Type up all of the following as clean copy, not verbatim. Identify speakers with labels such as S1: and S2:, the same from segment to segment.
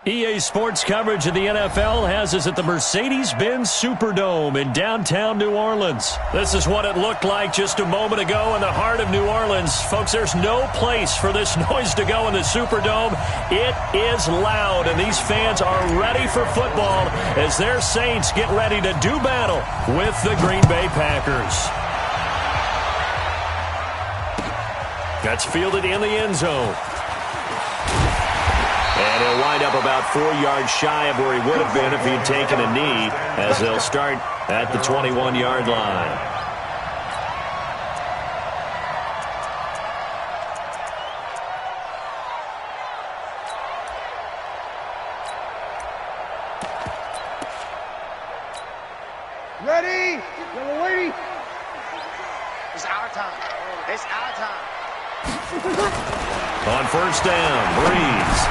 S1: EA Sports coverage of the NFL has us at the Mercedes-Benz Superdome in downtown New Orleans. This is what it looked like just a moment ago in the heart of New Orleans. Folks, there's no place for this noise to go in the Superdome. It is loud, and these fans are ready for football as their Saints get ready to do battle with the Green Bay Packers. That's fielded in the end zone. And he'll wind up about 4 yards shy of where he would have been if he'd taken a knee, as they'll start at the 21-yard line.
S2: Ready? Little lady. It's our time. It's our time.
S1: On first down, Breeze.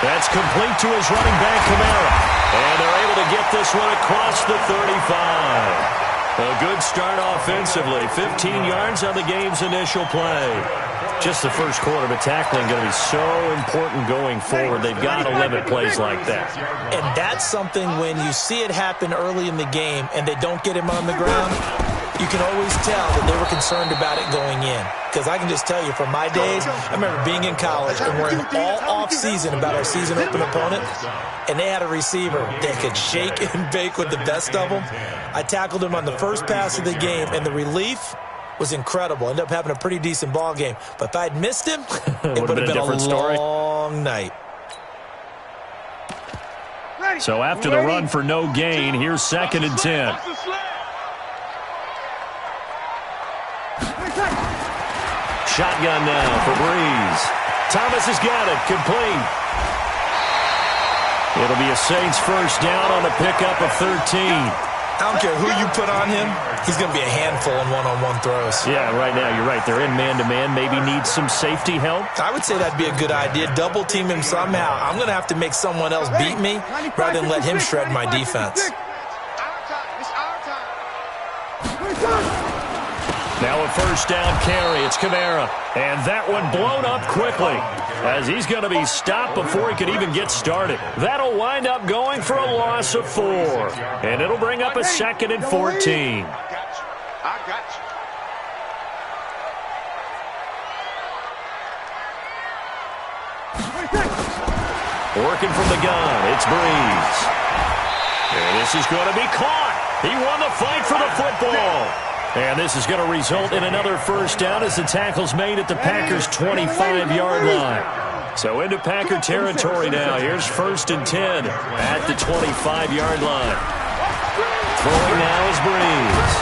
S1: That's complete to his running back, Kamara. And they're able to get this one across the 35. A good start offensively. 15 yards on the game's initial play. Just the first quarter, but tackling going to be so important going forward. They've got to limit plays like that.
S3: And that's something when you see it happen early in the game and they don't get him on the ground, you can always tell that they were concerned about it going in. Because I can just tell you from my days, I remember being in college and worrying all off-season about our season open opponent, and they had a receiver that could shake and bake with the best of them. I tackled him on the first pass of the game, and the relief was incredible. Ended up having a pretty decent ball game. But if I'd missed him, it would have been a long night.
S1: So after the run for no gain, here's 2nd and 10. Shotgun now for Breeze. Thomas has got it. Complete. It'll be a Saints first down on a pickup of 13.
S3: I don't care who you put on him. He's going to be a handful in one-on-one throws.
S1: Yeah, right now you're right. They're in man-to-man. Maybe need some safety help.
S3: I would say that'd be a good idea. Double team him somehow. I'm going to have to make someone else beat me rather than let him shred my defense.
S1: Now a first down carry. It's Kamara. And that one blown up quickly as he's going to be stopped before he could even get started. That'll wind up going for a loss of 4. And it'll bring up a 2nd and 14.
S2: I got you.
S1: Working from the gun. It's Breeze. And this is going to be caught. He won the fight for the football. And this is going to result in another first down as the tackle's made at the Packers' 25-yard line. So into Packer territory now. Here's 1st and 10 at the 25-yard line. Throwing now is Breeze.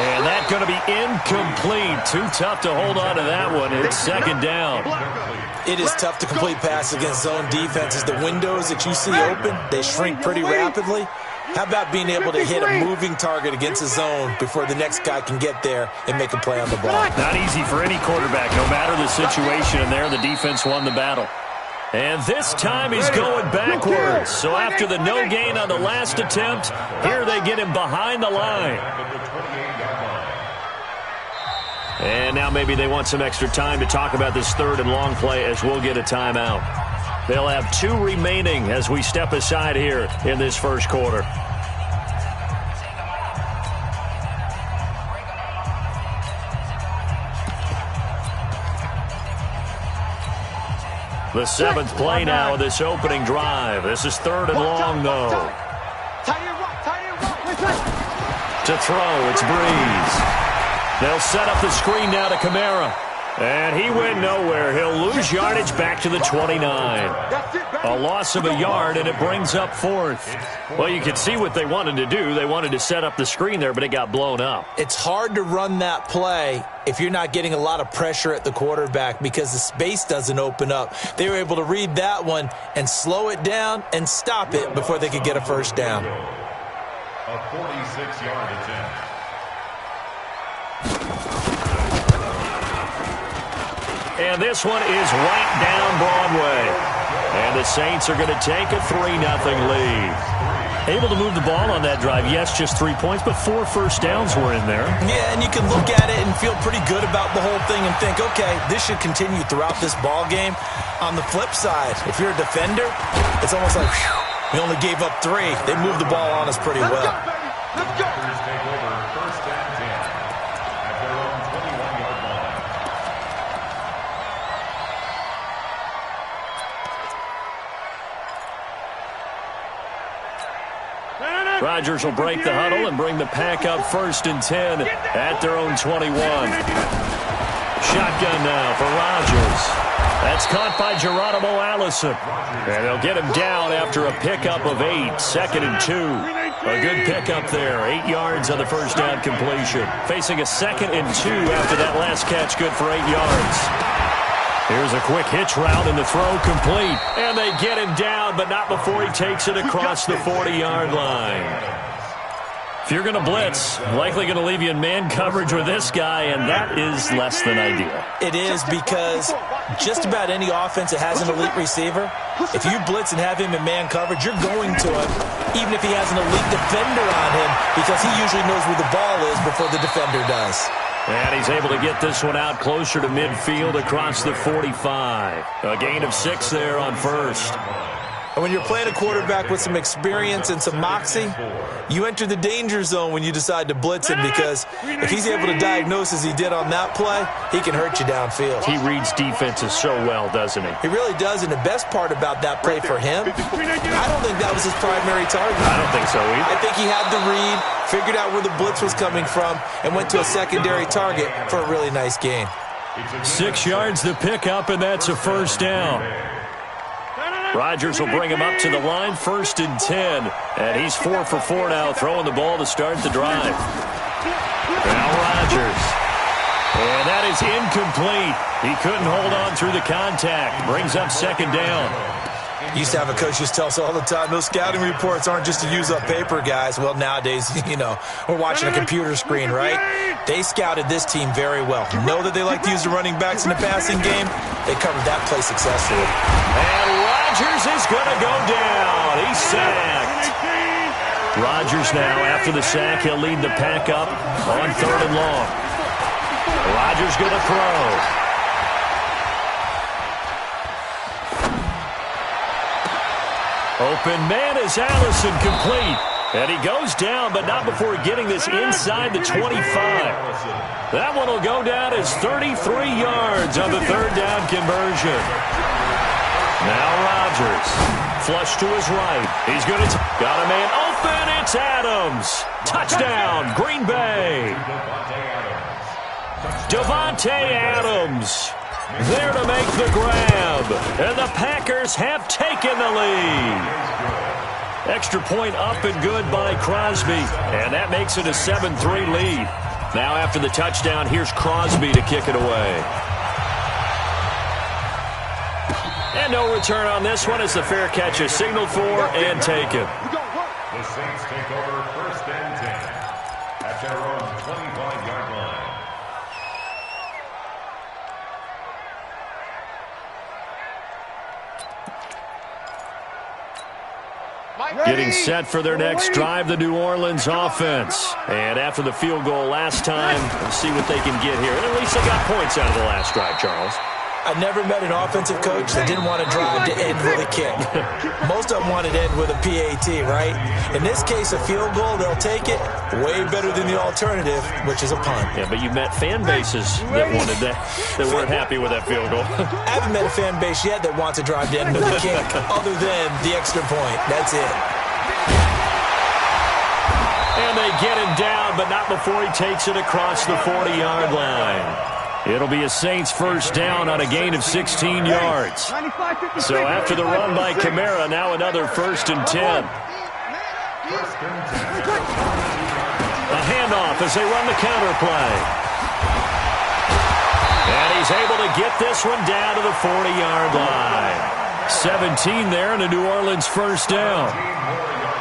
S1: And that's going to be incomplete. Too tough to hold on to that one. It's 2nd down.
S3: It is tough to complete pass against zone defenses. The windows that you see open, they shrink pretty rapidly. How about being able to hit a moving target against a zone before the next guy can get there and make a play on the ball?
S1: Not easy for any quarterback. No matter the situation in there, the defense won the battle. And this time he's going backwards. So after the no gain on the last attempt, here they get him behind the line. And now maybe they want some extra time to talk about this 3rd and long play as we'll get a timeout. They'll have 2 remaining as we step aside here in this first quarter. The 7th play now of this opening drive. This is 3rd and long, though. To throw, it's Breeze. They'll set up the screen now to Kamara. And he went nowhere. He'll lose yardage back to the 29. A loss of a yard, and it brings up 4th. Well, you can see what they wanted to do. They wanted to set up the screen there, but it got blown up.
S3: It's hard to run that play if you're not getting a lot of pressure at the quarterback because the space doesn't open up. They were able to read that one and slow it down and stop it before they could get a first down.
S4: A 46-yard attempt.
S1: And this one is right down Broadway. And the Saints are going to take a 3-0 lead. Able to move the ball on that drive. Yes, just 3 points, but 4 first downs were in there.
S3: Yeah, and you can look at it and feel pretty good about the whole thing and think, okay, this should continue throughout this ball game. On the flip side, if you're a defender, it's almost like, whew, we only gave up 3. They moved the ball on us pretty well.
S4: Let's go. Take over first and 10 at their own 21-yard line.
S1: Rodgers will break the huddle and bring the pack up first and 10 at their own 21. Shotgun now for Rodgers. That's caught by Geronimo Allison. And they'll get him down after a pickup of 8, 2nd and 2. A good pickup there, 8 yards on the first down completion. Facing a 2nd and 2 after that last catch, good for 8 yards. Here's a quick hitch route and the throw complete. And they get him down, but not before he takes it across the 40-yard line. If you're going to blitz, likely going to leave you in man coverage with this guy, and that is less than ideal.
S3: It is, because just about any offense that has an elite receiver, if you blitz and have him in man coverage, you're going to him, even if he has an elite defender on him, because he usually knows where the ball is before the defender does.
S1: And he's able to get this one out closer to midfield across the 45. A gain of 6 there on first.
S3: And when you're playing a quarterback with some experience and some moxie, you enter the danger zone when you decide to blitz him, because if he's able to diagnose as he did on that play, he can hurt you downfield.
S1: He reads defenses so well, doesn't he?
S3: He really does, and the best part about that play for him, I don't think that was his primary target.
S1: I don't think so either.
S3: I think he had the read, figured out where the blitz was coming from, and went to a secondary target for a really nice gain.
S1: 6 yards to pick up, and that's a first down. Rodgers will bring him up to the line, 1st and 10. And he's 4 for 4 now, throwing the ball to start the drive. Now Rodgers. And that is incomplete. He couldn't hold on through the contact. Brings up 2nd down.
S3: Used to have a coach just tell us all the time, those scouting reports aren't just to use up paper, guys. Well, nowadays, we're watching a computer screen, right? They scouted this team very well. Know that they like to use the running backs in the passing game. They covered that play successfully.
S1: And Rodgers is going to go down. He's sacked. Rodgers now, after the sack, he'll lead the pack up on 3rd and long. Rodgers going to throw. Open man is Allison, complete. And he goes down, but not before getting this inside the 25. That one will go down as 33 yards on the 3rd down conversion. Now Rodgers, flush to his right. He's going to got a man open. It's Adams. Touchdown, Green Bay. Davante Adams there to make the grab. And the Packers have taken the lead. Extra point up and good by Crosby. And that makes it a 7-3 lead. Now after the touchdown, here's Crosby to kick it away. And no return on this one as the fair catch is signaled for and taken.
S4: The Saints take over 1st and 10 at their own 25-yard line.
S1: Getting set for their next drive, the New Orleans offense. And after the field goal last time, we'll see what they can get here. And at least they got points out of the last drive, Charles.
S3: I never met an offensive coach that didn't want to drive to end with a kick. Most of them wanted to end with a PAT, right? In this case, a field goal, they'll take it. Way better than the alternative, which is a punt.
S1: Yeah, but you met fan bases that wanted that weren't happy with that field goal.
S3: I haven't met a fan base yet that wants to drive to end with a kick, other than the extra point. That's it.
S1: And they get him down, but not before he takes it across the 40-yard line. It'll be a Saints first down on a gain of 16 yards. So after the run by Kamara, now another 1st and 10. A handoff as they run the counter play. And he's able to get this one down to the 40-yard line. 17 there and a New Orleans first down.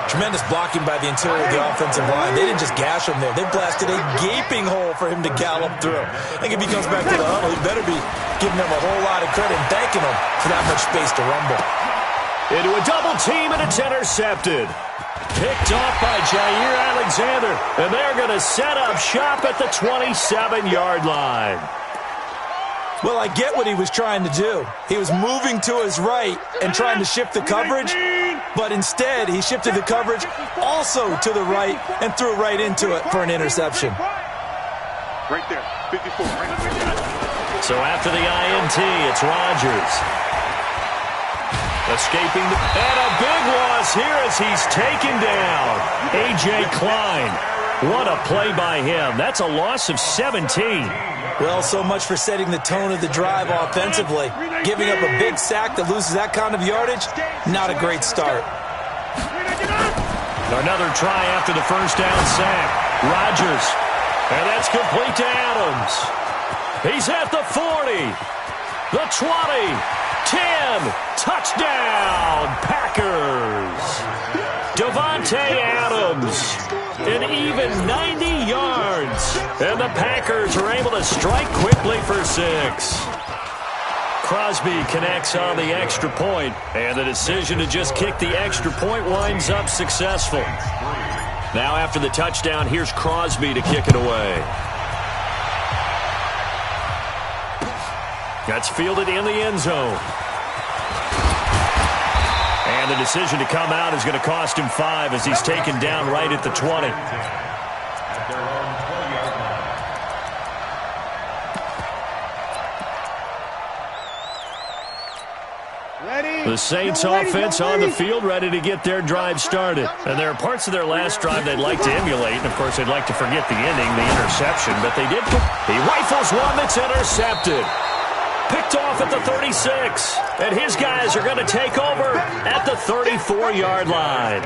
S3: Tremendous blocking by the interior of the offensive line. They didn't just gash him there. They blasted a gaping hole for him to gallop through. I think if he comes back to the huddle, he better be giving them a whole lot of credit and thanking them for that much space to rumble.
S1: Into a double team, and it's intercepted. Picked off by Jair Alexander. And they're going to set up shop at the 27-yard line.
S3: Well, I get what he was trying to do. He was moving to his right and trying to shift the coverage, but instead he shifted the coverage also to the right and threw right into it for an interception.
S2: Right there, 54.
S1: So after the INT, it's Rodgers. Escaping, and a big loss here as he's taken down. A.J. Klein. What a play by him. That's a loss of 17.
S3: Well, so much for setting the tone of the drive offensively. Giving up a big sack that loses that kind of yardage, not a great start.
S1: Another try after the first down sack. Rodgers. And that's complete to Adams. He's at the 40. The 20. 10. Touchdown, Packers. Davante Adams. An even 90 yards. And the Packers are able to strike quickly for 6. Crosby connects on the extra point, and the decision to just kick the extra point winds up successful. Now after the touchdown, here's Crosby to kick it away. That's fielded in the end zone. And the decision to come out is going to cost him 5 as he's taken down right at the 20. The Saints offense on the field, ready to get their drive started. And there are parts of their last drive they'd like to emulate. And, of course, they'd like to forget the ending, the interception. But they did. He rifles one that's intercepted. Picked off at the 36. And his guys are going to take over at the 34-yard line.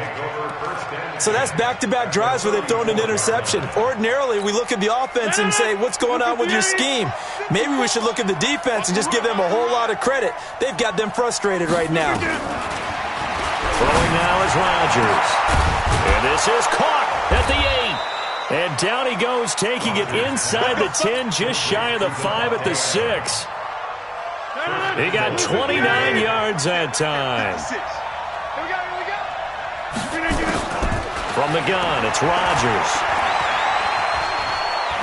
S3: So that's back-to-back drives where they've thrown an interception. Ordinarily, we look at the offense and say, what's going on with your scheme? Maybe we should look at the defense and just give them a whole lot of credit. They've got them frustrated right now.
S1: Throwing now is Rodgers. And this is caught at the 8. And down he goes, taking it inside the 10, just shy of the 5 at the 6. He got 29 yards that time. From the gun, it's Rodgers.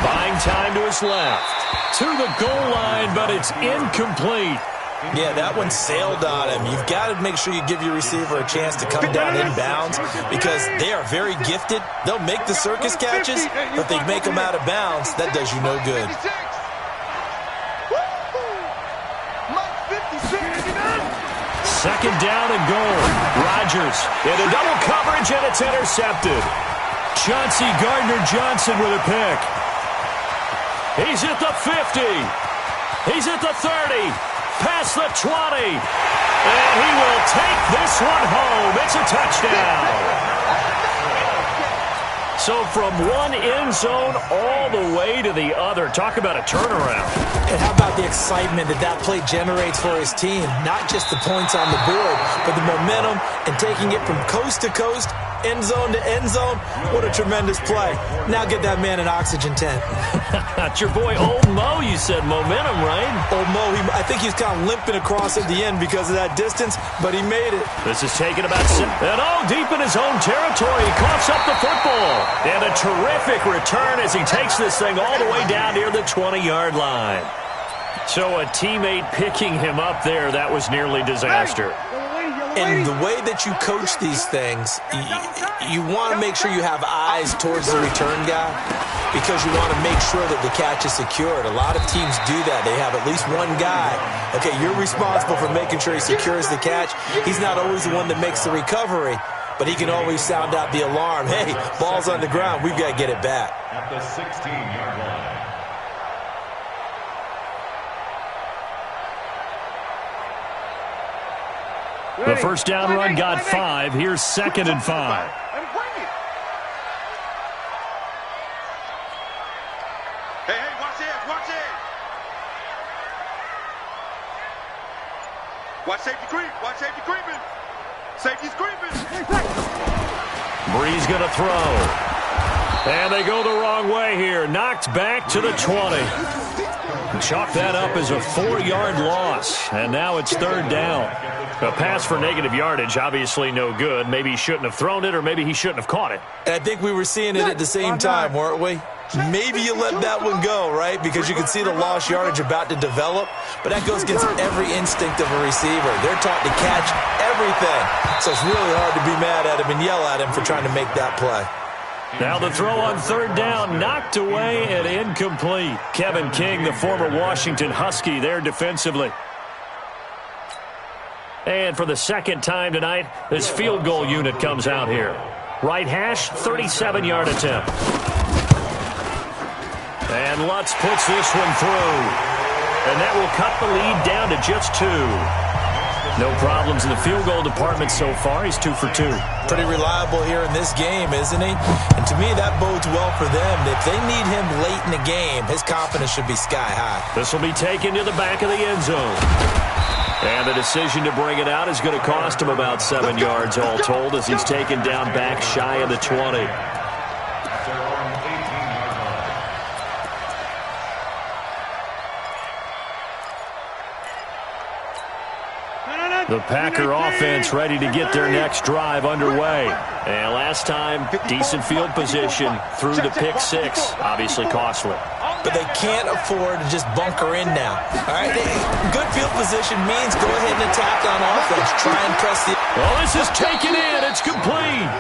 S1: Buying time to his left. To the goal line, but it's incomplete.
S3: Yeah, that one sailed on him. You've got to make sure you give your receiver a chance to come down inbounds because they are very gifted. They'll make the circus catches, but if they make them out of bounds, that does you no good.
S1: Second down and goal. Rodgers into double coverage, and it's intercepted. Chauncey Gardner-Johnson with a pick. He's at the 50. He's at the 30. Past the 20. And he will take this one home. It's a touchdown. So from one end zone all the way to the other. Talk about a turnaround.
S3: And how about the excitement that play generates for his team? Not just the points on the board, but the momentum and taking it from coast to coast, end zone to end zone. What a tremendous play. Now get that man an oxygen tent.
S1: That's your boy Old Mo. You said momentum, right?
S3: Old Mo, I think he was kind of limping across at the end because of that distance, but he made it.
S1: This is taken about 6. And deep in his own territory, he coughs up the football. And a terrific return as he takes this thing all the way down near the 20-yard line. So a teammate picking him up there, that was nearly disaster.
S3: And the way that you coach these things, you want to make sure you have eyes towards the return guy because you want to make sure that the catch is secured. A lot of teams do that. They have at least one guy. Okay, you're responsible for making sure he secures the catch. He's not always the one that makes the recovery, but he can always sound out the alarm. Hey, ball's on the ground. We've got to get it back.
S4: At the 16-yard line.
S1: The first down run got 5. Here's 2nd and 5.
S2: Hey, watch it, watch it. Watch safety creep, watch safety creeping. Safety's creeping.
S1: Breeze going to throw. And they go the wrong way here. Knocked back to the 20. Chalk that up as a 4-yard loss, and now it's third down. A pass for negative yardage, obviously no good. Maybe he shouldn't have thrown it, or maybe he shouldn't have caught it.
S3: And I think we were seeing it at the same time, weren't we? Maybe you let that one go, right? Because you can see the lost yardage about to develop, but that goes against every instinct of a receiver. They're taught to catch everything, so it's really hard to be mad at him and yell at him for trying to make that play.
S1: Now the throw on third down, knocked away and incomplete. Kevin King, the former Washington Husky, there defensively. And for the second time tonight, this field goal unit comes out here. Right hash, 37-yard attempt. And Lutz puts this one through. And that will cut the lead down to just 2. No problems in the field goal department so far. He's 2 for 2.
S3: Pretty reliable here in this game, isn't he? And to me, that bodes well for them. If they need him late in the game, his confidence should be sky high.
S1: This will be taken to the back of the end zone. And the decision to bring it out is going to cost him about 7 yards all told as he's taken down back shy of the 20. The Packer offense ready to get their next drive underway. And last time, decent field position through the pick 6. Obviously costly.
S3: But they can't afford to just bunker in now. All right, good field position means go ahead and attack on offense. Try and press the...
S1: Well, this is taken in. It's complete.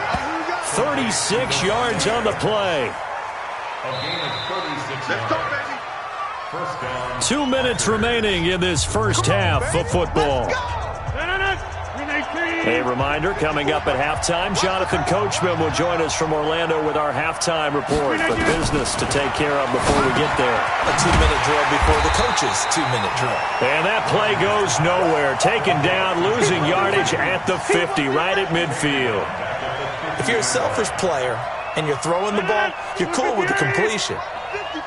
S1: 36 yards on the play.
S4: A gain of 36 yards. First down.
S1: 2 minutes remaining in this first half of football. A reminder, coming up at halftime, Jonathan Coachman will join us from Orlando with our halftime report. But business to take care of before we get there.
S3: A 2-minute drill before the coach's 2-minute drill.
S1: And that play goes nowhere. Taken down, losing yardage at the 50, right at midfield.
S3: If you're a selfish player and you're throwing the ball, you're cool with the completion.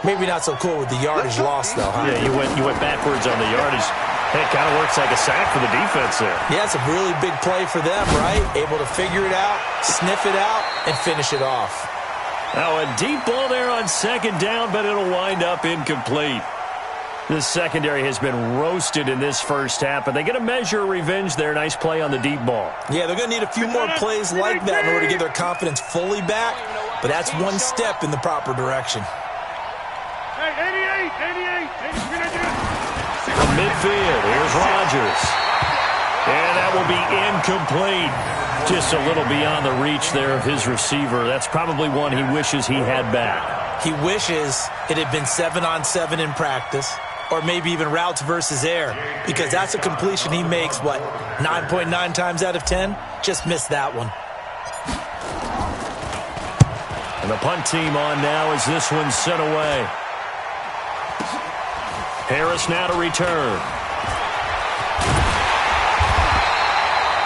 S3: Maybe not so cool with the yardage loss, though, huh?
S1: Yeah, you went backwards on the yardage. Hey, it kind of works like a sack for the defense there.
S3: Yeah, it's a really big play for them, right? Able to figure it out, sniff it out, and finish it off.
S1: Now a deep ball there on second down, but it'll wind up incomplete. This secondary has been roasted in this first half, but they get a measure of revenge there. Nice play on the deep ball.
S3: Yeah, they're going to need a few more plays like that in order to get their confidence fully back, but that's one step in the proper direction.
S2: Hey, 88.
S1: From midfield, here's Rodgers. And that will be incomplete. Just a little beyond the reach there of his receiver. That's probably one he wishes he had back.
S3: He wishes it had been 7-on-7 in practice, or maybe even routes versus air, because that's a completion he makes, 9.9 times out of 10? Just missed that one.
S1: And the punt team on now as this one's sent away. Harris now to return.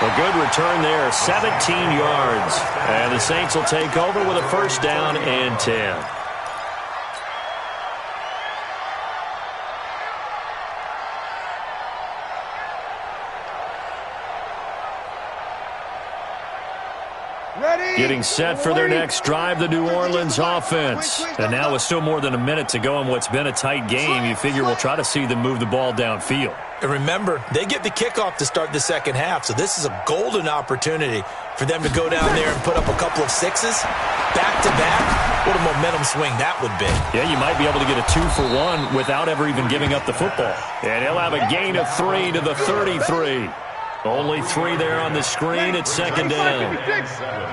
S1: A good return there, 17 yards. And the Saints will take over with a first down and 10. Getting set for their next drive, the New Orleans offense. And now with still more than a minute to go in what's been a tight game, you figure we'll try to see them move the ball downfield.
S3: And remember, they get the kickoff to start the second half, so this is a golden opportunity for them to go down there and put up a couple of sixes back-to-back. What a momentum swing that would be.
S1: Yeah, you might be able to get a 2-for-1 without ever even giving up the football. And he'll have a gain of 3 to the 33. Only 3 there on the screen at second down.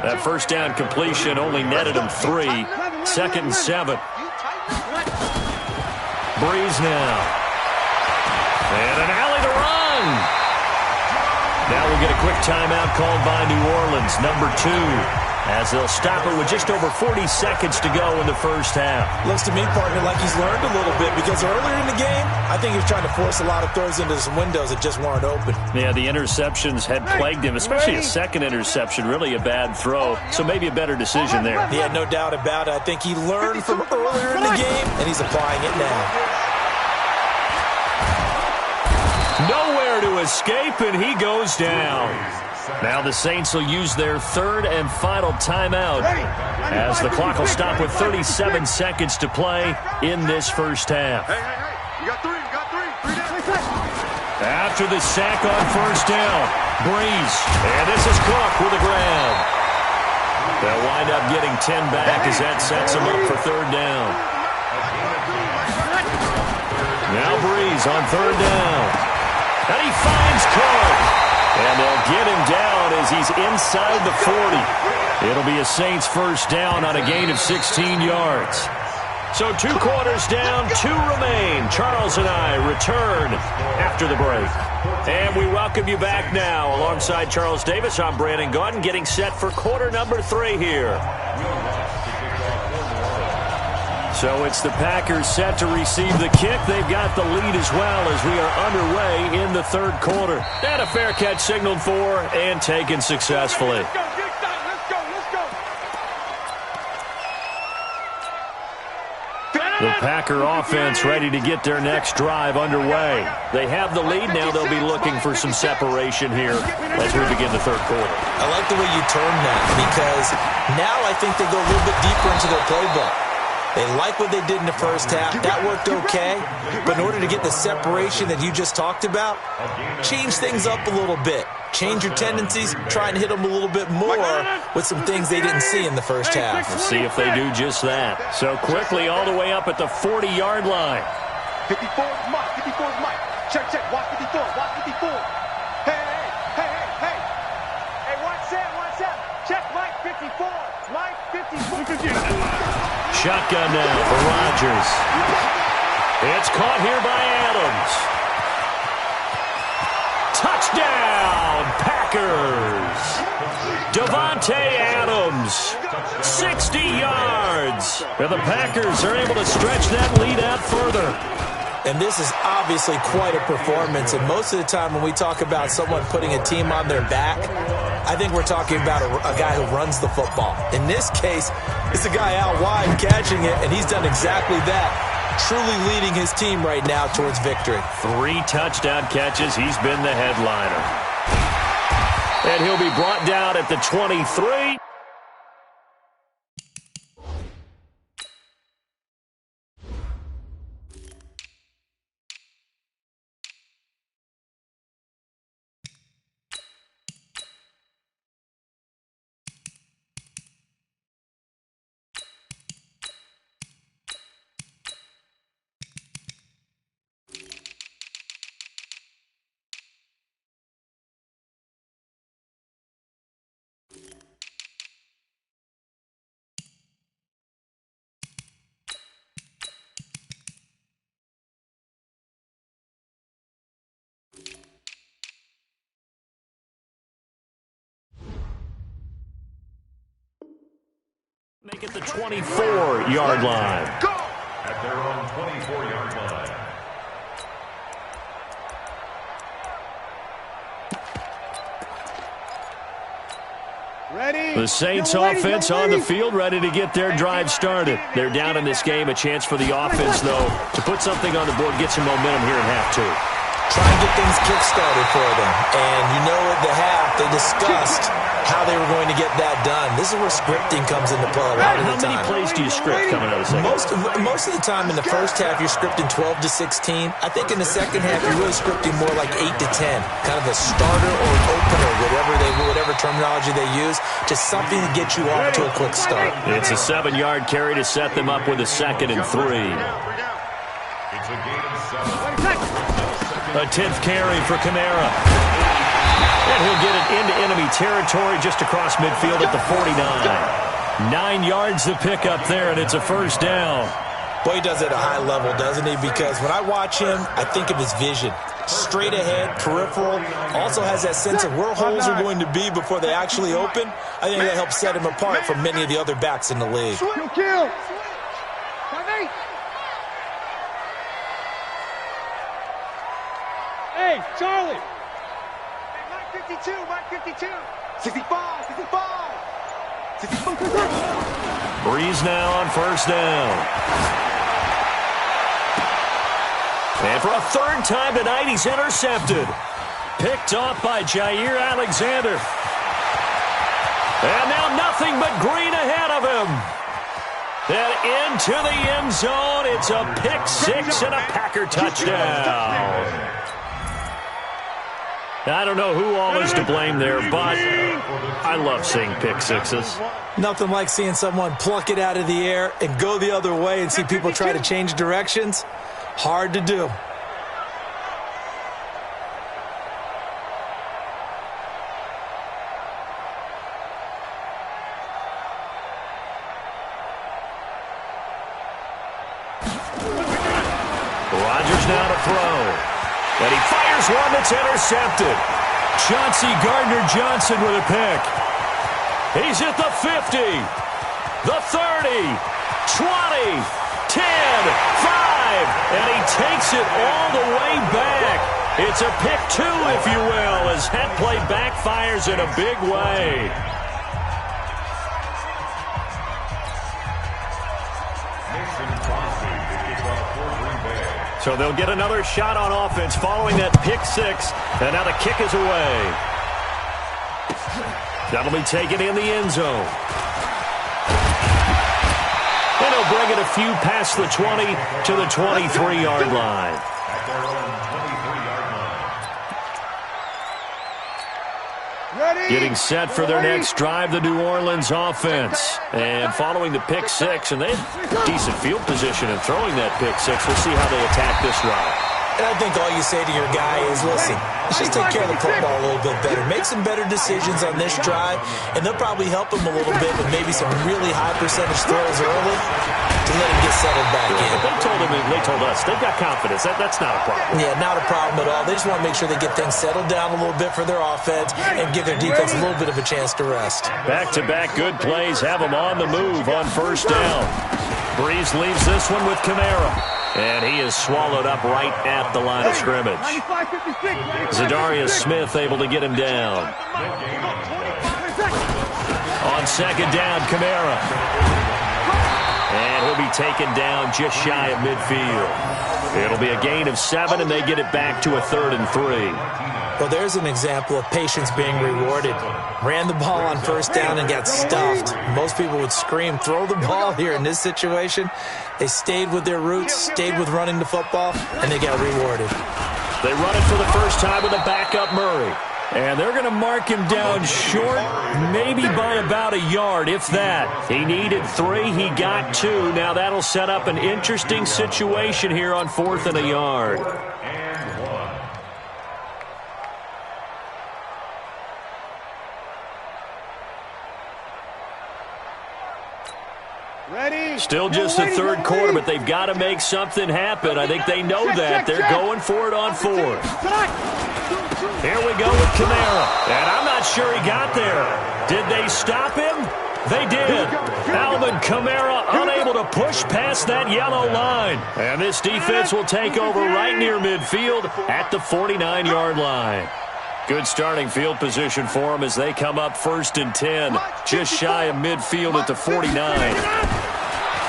S1: That first down completion only netted him 3. Second and 7. Breeze now. And an alley to run. Now we'll get a quick timeout called by New Orleans, number 2. As they'll stop it with just over 40 seconds to go in the first half.
S3: Looks to me, partner, like he's learned a little bit because earlier in the game, I think he was trying to force a lot of throws into some windows that just weren't open.
S1: Yeah, the interceptions had plagued him, especially a second interception, really a bad throw. So maybe a better decision there.
S3: Yeah, no doubt about it. I think he learned from earlier in the game, and he's applying it now.
S1: Nowhere to escape, and he goes down. Now the Saints will use their third and final timeout as the clock will stop with 37 seconds to play in this first half.
S2: Hey, you got 3.
S1: After the sack on first down, Breeze. And this is Cook with the grab. They'll wind up getting 10 back as that sets them up for third down. Now Breeze on third down. And he finds Cook. And they'll get him down as he's inside the 40. It'll be a Saints first down on a gain of 16 yards. So 2 quarters down, 2 remain. Charles and I return after the break. And we welcome you back now. Alongside Charles Davis, I'm Brandon Gaudin, getting set for quarter number 3 here. So it's the Packers set to receive the kick. They've got the lead as well as we are underway in the third quarter. And a fair catch signaled for and taken successfully. The Packer offense ready to get their next drive underway. They have the lead now. They'll be looking for some separation here as we begin the third quarter.
S3: I like the way you turned that because now I think they go a little bit deeper into their playbook. They like what they did in the first half. That worked okay. But in order to get the separation that you just talked about, change things up a little bit. Change your tendencies. Try and hit them a little bit more with some things they didn't see in the first half.
S1: We'll see if they do just that. So quickly all the way up at the 40-yard line.
S2: 54 is Mike. 54 is Mike. Check, check. Watch 54. Watch 54. Hey, hey, hey, hey, hey. Hey, watch that. Watch that. Check Mike 54. Mike 54.
S1: Shotgun now for Rodgers. It's caught here by Adams. Touchdown, Packers. Davante Adams, 60 yards. And the Packers are able to stretch that lead out further.
S3: And this is obviously quite a performance. And most of the time when we talk about someone putting a team on their back, I think we're talking about a guy who runs the football. In this case, it's a guy out wide catching it, and he's done exactly that, truly leading his team right now towards victory.
S1: 3 touchdown catches. He's been the headliner. And he'll be brought down at the 23. Make it the 24-yard line.
S4: At their own 24-yard line.
S2: Ready?
S1: The Saints offense on the field, ready to get their drive started. They're down in this game. A chance for the offense, though, to put something on the board, get some momentum here in half 2.
S3: Try and get things kick-started for them. And you know at the half, they discussed how they were going to get that done. This is where scripting comes into play a lot of the time.
S1: How many plays do you script coming out of the second?
S3: Most of the time in the first half, you're scripting 12 to 16. I think in the second half, you're really scripting more like 8 to 10. Kind of a starter or an opener, whatever terminology they use, just something to get you off to a quick start.
S1: It's a 7-yard carry to set them up with a 2nd and 3.
S4: It's a gain of 7.
S1: A 10th carry for Kamara. And he'll get it into enemy territory just across midfield at the 49. 9 yards to pick up there, and it's a first down.
S3: Boy, he does it at a high level, doesn't he? Because when I watch him, I think of his vision. Straight ahead, peripheral, also has that sense of where holes are going to be before they actually open. I think that helps set him apart from many of the other backs in the league.
S2: Kill. Hey, Charlie. Hey, Mike 52, Mike 52. 65, 65. 65.
S1: Breeze now on first down. And for a 3rd time tonight, he's intercepted. Picked off by Jair Alexander. And now nothing but green ahead of him. And into the end zone. It's a pick 6 and a Packer touchdown. I don't know who all is to blame there, but I love seeing pick sixes.
S3: Nothing like seeing someone pluck it out of the air and go the other way and see people try to change directions. Hard to do.
S1: Rodgers now to throw. And he fires one that's intercepted. Chauncey Gardner-Johnson with a pick. He's at the 50, the 30, 20, 10, 5, and he takes it all the way back. It's a pick two, if you will, as that play backfires in a big way. So they'll get another shot on offense following that pick six. And now the kick is away. That'll be taken in the end zone. And he'll bring it a few past the 20 to the 23-yard line.
S4: At their own 23-yard line.
S1: Getting set for their next drive, the New Orleans offense. And following the pick six, and they have decent field position in throwing that pick six. We'll see how they attack this drive.
S3: And I think all you say to your guy is, listen, let's just take care of the football a little bit better. Make some better decisions on this drive, and they'll probably help him a little bit with maybe some really high percentage throws early to let him get settled back in.
S1: They told us they've got confidence. That's not a problem.
S3: Yeah, not a problem at all. They just want to make sure they get things settled down a little bit for their offense and give their defense a little bit of a chance to rest.
S1: Back-to-back good plays have them on the move on first down. Breeze leaves this one with Kamara. And he is swallowed up right at the line of scrimmage. Zadarius Smith able to get him down. On second down, Kamara. And he'll be taken down just shy of midfield. It'll be a gain of 7, and they get it back to a 3rd and 3.
S3: Well, there's an example of patience being rewarded. Ran the ball on first down and got stuffed. Most people would scream, throw the ball here in this situation. They stayed with their roots, stayed with running the football, and they got rewarded.
S1: They run it for the first time with a backup Murray. And they're going to mark him down short, maybe by about a yard, if that. He needed 3, he got 2. Now that'll set up an interesting situation here on 4th and a yard. Still just the third quarter, but they've got to make something happen. I think they know that. They're going for it on 4th. Here we go with Kamara. And I'm not sure he got there. Did they stop him? They did. Alvin Kamara unable to push past that yellow line. And this defense will take over right near midfield at the 49-yard line. Good starting field position for them as they come up 1st and 10. Just shy of midfield at the 49.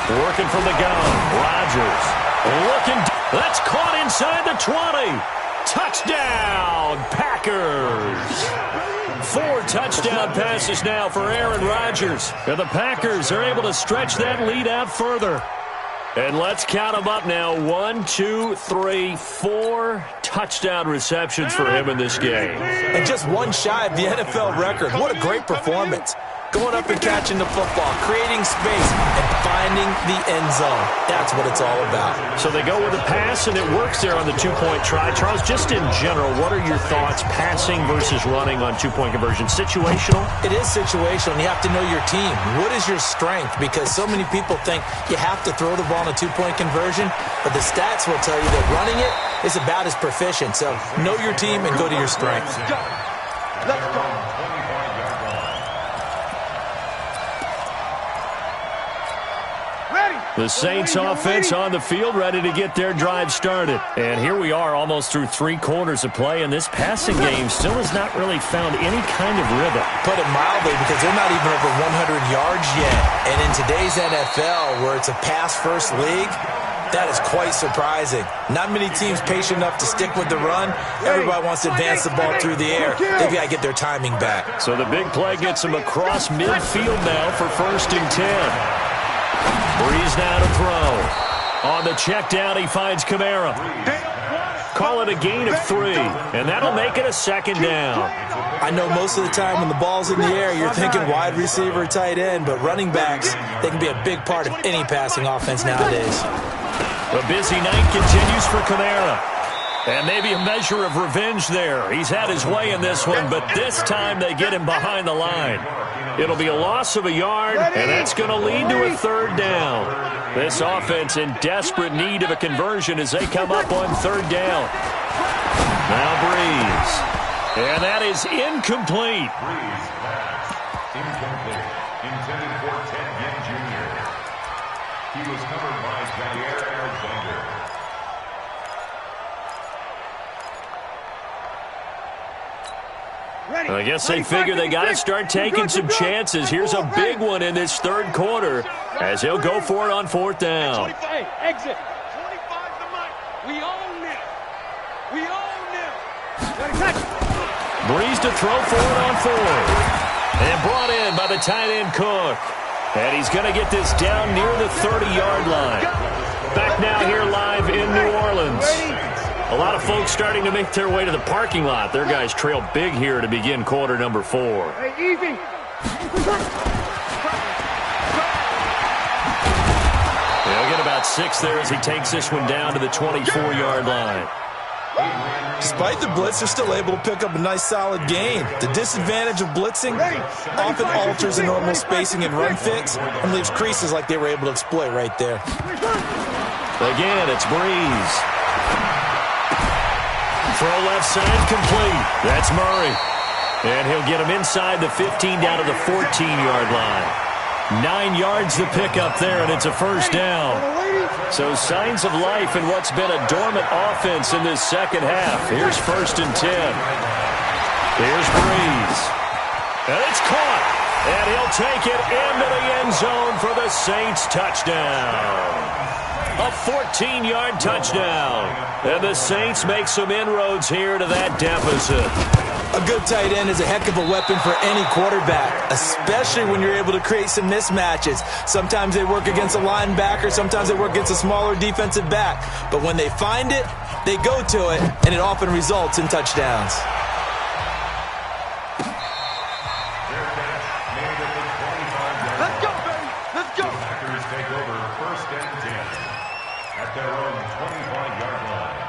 S1: Working from the gun. Rodgers looking. That's caught inside the 20. Touchdown, Packers. 4 touchdown passes now for Aaron Rodgers. And the Packers are able to stretch that lead out further. And let's count them up now. 1, 2, 3, 4 touchdown receptions for him in this game.
S3: And just one shy of the NFL record. What a great performance. Going up and catching the football, creating space, and finding the end zone. That's what it's all about.
S1: So they go with a pass, and it works there on the 2-point try. Charles, just in general, what are your thoughts passing versus running on 2-point conversion? Situational?
S3: It is situational. You have to know your team. What is your strength? Because so many people think you have to throw the ball in a 2-point conversion, but the stats will tell you that running it is about as proficient. So know your team and go to your strength.
S2: Let's go.
S1: The Saints offense on the field, ready to get their drive started. And here we are almost through 3 quarters of play, and this passing game still has not really found any kind of rhythm.
S3: Put it mildly, because they're not even over 100 yards yet. And in today's NFL, where it's a pass-first league, that is quite surprising. Not many teams patient enough to stick with the run. Everybody wants to advance the ball through the air. They've got to get their timing back.
S1: So the big play gets them across midfield now for 1st and 10. Breeze now to throw. On the check down, he finds Kamara. Call it a gain of 3, and that'll make it a second down.
S3: I know most of the time when the ball's in the air, you're thinking wide receiver, tight end, but running backs, they can be a big part of any passing offense nowadays.
S1: A busy night continues for Kamara. And maybe a measure of revenge there. He's had his way in this one, but this time they get him behind the line. It'll be a loss of a yard, and that's going to lead to a third down. This offense in desperate need of a conversion as they come up on third down. Now Breeze. And that is incomplete.
S4: Breeze pass. Incomplete. Intended for Ted Ginn Jr. He was covered by Jair Alexander.
S1: I guess they figure they got to start taking some chances. Here's a big one in this third quarter as he'll go for it on fourth down.
S2: Hey, exit. 25 to Mike. We own this. We own this.
S1: Breeze to throw for it on fourth. And brought in by the tight end Cook. And he's going to get this down near the 30-yard line. Back now here live in New Orleans. A lot of folks starting to make their way to the parking lot. Their guys trail big here to begin quarter number 4.
S2: Hey, easy.
S1: They'll get about 6 there as he takes this one down to the 24-yard line.
S3: Despite the blitz, they're still able to pick up a nice solid gain. The disadvantage of blitzing often alters the normal spacing and run fits and leaves creases like they were able to exploit right there.
S1: Again, it's Breeze. Throw left side complete. That's Murray. And he'll get him inside the 15 down to the 14-yard line. 9 yards to pick up there, and it's a first down. So signs of life in what's been a dormant offense in this second half. Here's 1st and 10. Here's Breeze. And it's caught. And he'll take it into the end zone for the Saints touchdown. A 14-yard touchdown. And the Saints make some inroads here to that deficit.
S3: A good tight end is a heck of a weapon for any quarterback, especially when you're able to create some mismatches. Sometimes they work against a linebacker, sometimes they work against a smaller defensive back. But when they find it, they go to it, and it often results in touchdowns.
S2: Let's go, baby. Let's go.
S4: Packers take over 1st and 10 at their own 25-yard line.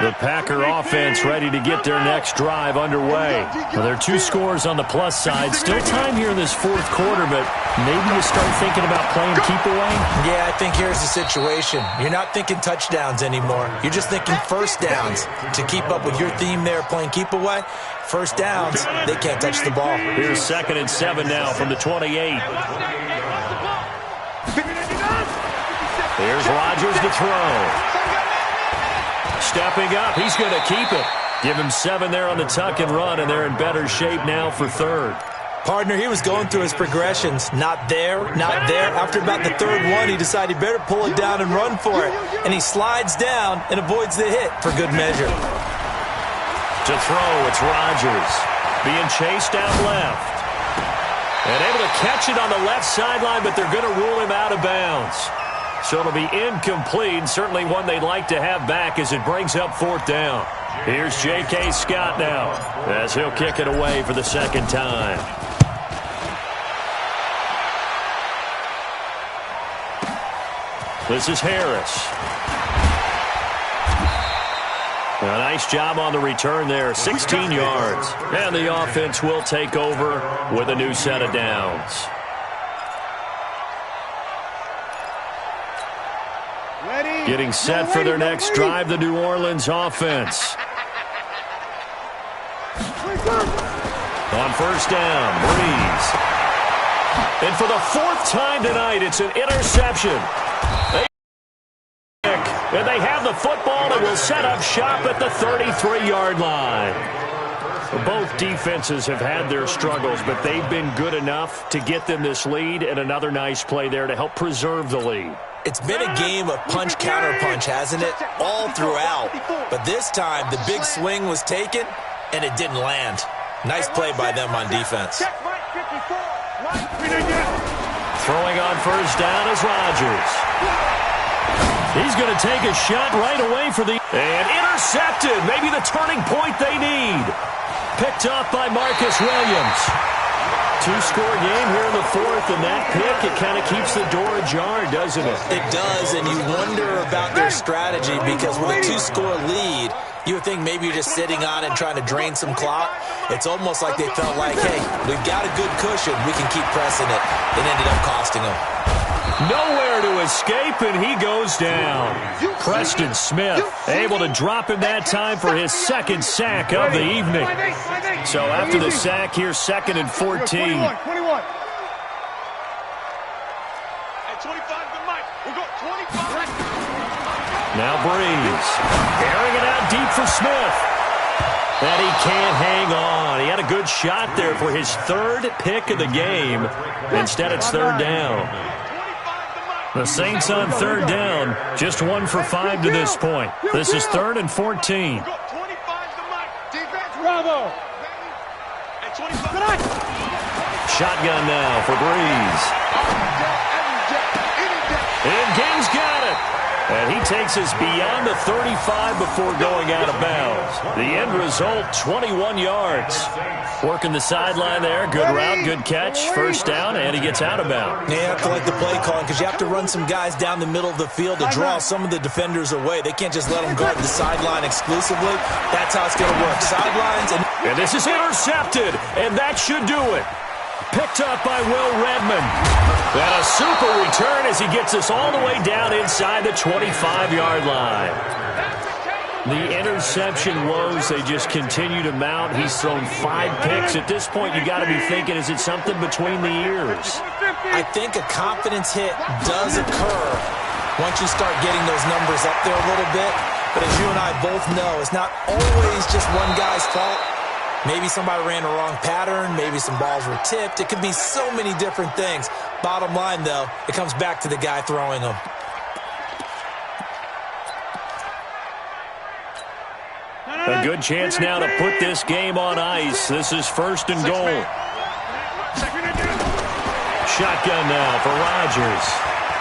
S1: The Packer offense ready to get their next drive underway. Well, there are 2 scores on the plus side. Still time here in this fourth quarter, but maybe you start thinking about playing keep away?
S3: Yeah, I think here's the situation. You're not thinking touchdowns anymore. You're just thinking first downs. To keep up with your theme there, playing keep away, first downs, they can't touch the ball.
S1: Here's 2nd and 7 now from the 28. Here's Rodgers to throw. Stepping up, he's going to keep it. Give him 7 there on the tuck and run, and they're in better shape now for 3rd.
S3: Partner, he was going through his progressions. Not there, not there. After about the 3rd one, he decided he better pull it down and run for it. And he slides down and avoids the hit for good measure.
S1: To throw, it's Rodgers. Being chased down left. And able to catch it on the left sideline, but they're going to rule him out of bounds. So it'll be incomplete, certainly one they'd like to have back as it brings up 4th down. Here's J.K. Scott now as he'll kick it away for the 2nd time. This is Harris. A nice job on the return there, 16 yards. And the offense will take over with a new set of downs. Getting set for their next drive, the New Orleans offense. On 1st down, Breeze. And for the 4th time tonight, it's an interception. And they have the football and will set up shop at the 33-yard line. Both defenses have had their struggles, but they've been good enough to get them this lead, and another nice play there to help preserve the lead.
S3: It's been a game of punch-counter-punch, hasn't it? All throughout. But this time, the big swing was taken, and it didn't land. Nice play by them on defense.
S1: Throwing on 1st down is Rodgers. He's going to take a shot right away for the... And intercepted. Maybe the turning point they need. Picked off by Marcus Williams. Two-score game here in the fourth, and that pick, it kind of keeps the door ajar, doesn't it?
S3: It does, and you wonder about their strategy because with a two-score lead, you would think maybe you're just sitting on it and trying to drain some clock. It's almost like they felt like, hey, we've got a good cushion. We can keep pressing it. It ended up costing them.
S1: Nowhere to escape, and he goes down. Preston Smith able to drop him that time for his second sack of the evening. So after the sack, here's 2nd and 14.
S2: 21. At 25 to Mike. We'll go 25.
S1: Now Breeze. Airing it out deep for Smith. And he can't hang on. He had a good shot there for his third pick of the game. Instead, it's third down. The Saints on third down, just 1 for 5 to this point. This is 3rd and 14.
S2: Bravo.
S1: Shotgun now for Breeze. And Ging's got it. And he takes us beyond the 35 before going out of bounds. The end result, 21 yards. Working the sideline there. Good route, good catch. First down, and he gets out of bounds.
S3: Yeah, you have to like the play calling because you have to run some guys down the middle of the field to draw some of the defenders away. They can't just let them guard the sideline exclusively. That's how it's going to work. Sidelines.
S1: And this is intercepted, and that should do it. Picked up by Will Redmond. And a super return as he gets us all the way down inside the 25-yard line. The interception woes, they just continue to mount. He's thrown 5 picks. At this point, you got to be thinking, is it something between the ears?
S3: I think a confidence hit does occur once you start getting those numbers up there a little bit. But as you and I both know, it's not always just one guy's fault. Maybe somebody ran a wrong pattern. Maybe some balls were tipped. It could be so many different things. Bottom line, though, it comes back to the guy throwing them.
S1: A good chance now to put this game on ice. This is 1st and goal. Shotgun now for Rodgers.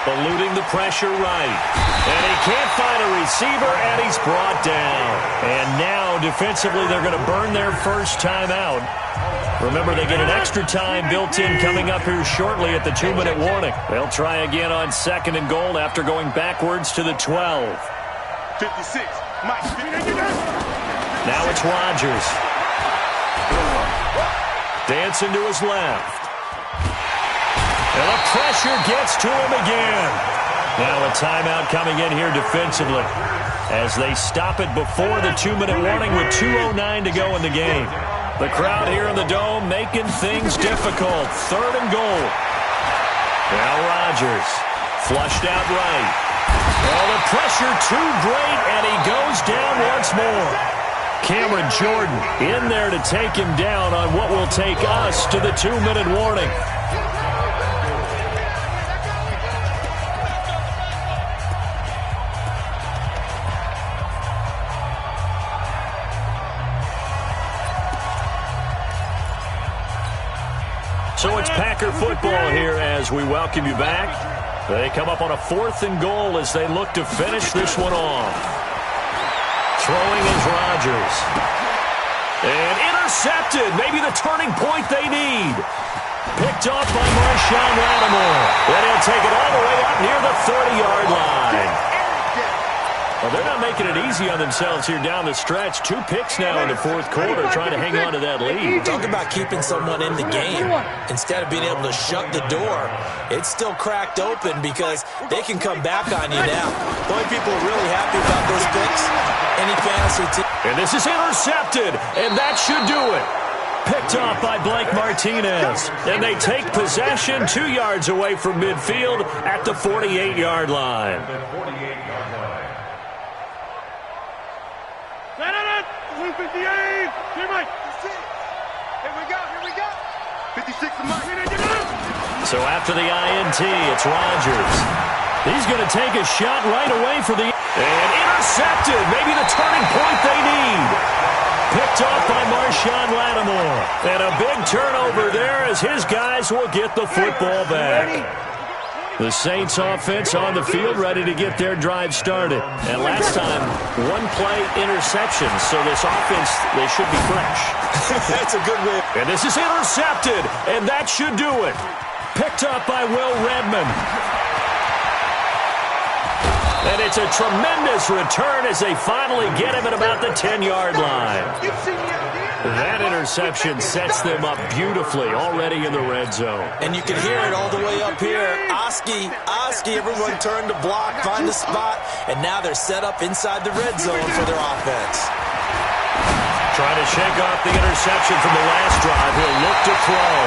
S1: Eluding the pressure right. And he can't find a receiver, and he's brought down. And now, defensively, they're going to burn their first time out. Remember, they get an extra time built in coming up here shortly at the 2-minute warning. They'll try again on 2nd and goal after going backwards to the 12.
S2: 56. Mike.
S1: Now it's Rodgers. Dancing to his left. And the pressure gets to him again. Now a timeout coming in here defensively as they stop it before the 2-minute warning with 2:09 to go in the game. The crowd here in the Dome making things difficult. 3rd and goal. Now Rodgers flushed out right. Well, the pressure too great, and he goes down once more. Cameron Jordan in there to take him down on what will take us to the 2-minute warning. So it's Packer football here as we welcome you back. They come up on a 4th and goal as they look to finish this one off. Throwing is Rodgers. And intercepted. Maybe the turning point they need. Picked off by Marshawn Lattimore. And he'll take it all the way up near the 30-yard line. Well, they're not making it easy on themselves here down the stretch. 2 picks now in the 4th quarter trying to hang on to that lead.
S3: Talk about keeping someone in the game. Instead of being able to shut the door, it's still cracked open because they can come back on you now. The only people are really happy about those picks, any fantasy team.
S1: And this is intercepted, and that should do it. Picked off by Blake Martinez. And they take possession 2 yards away from midfield at the 48-yard line.
S2: 58. Here, Mike. Here we go. 56 to Mike.
S1: So after the INT, it's Rodgers. He's going to take a shot right away for the... And intercepted. Maybe the turning point they need. Picked off by Marshawn Lattimore. And a big turnover there as his guys will get the football back. The Saints offense on the field, ready to get their drive started. And last time, one play interception, so this offense, they should be fresh.
S3: That's a good way.
S1: And this is intercepted, and that should do it. Picked up by Will Redmond. And it's a tremendous return as they finally get him at about the 10-yard line. That interception sets them up beautifully already in the red zone.
S3: And you can hear it all the way up here. Oski, everyone turned to block, find the spot, and now they're set up inside the red zone for their offense.
S1: Trying to shake off the interception from the last drive. He'll look to throw.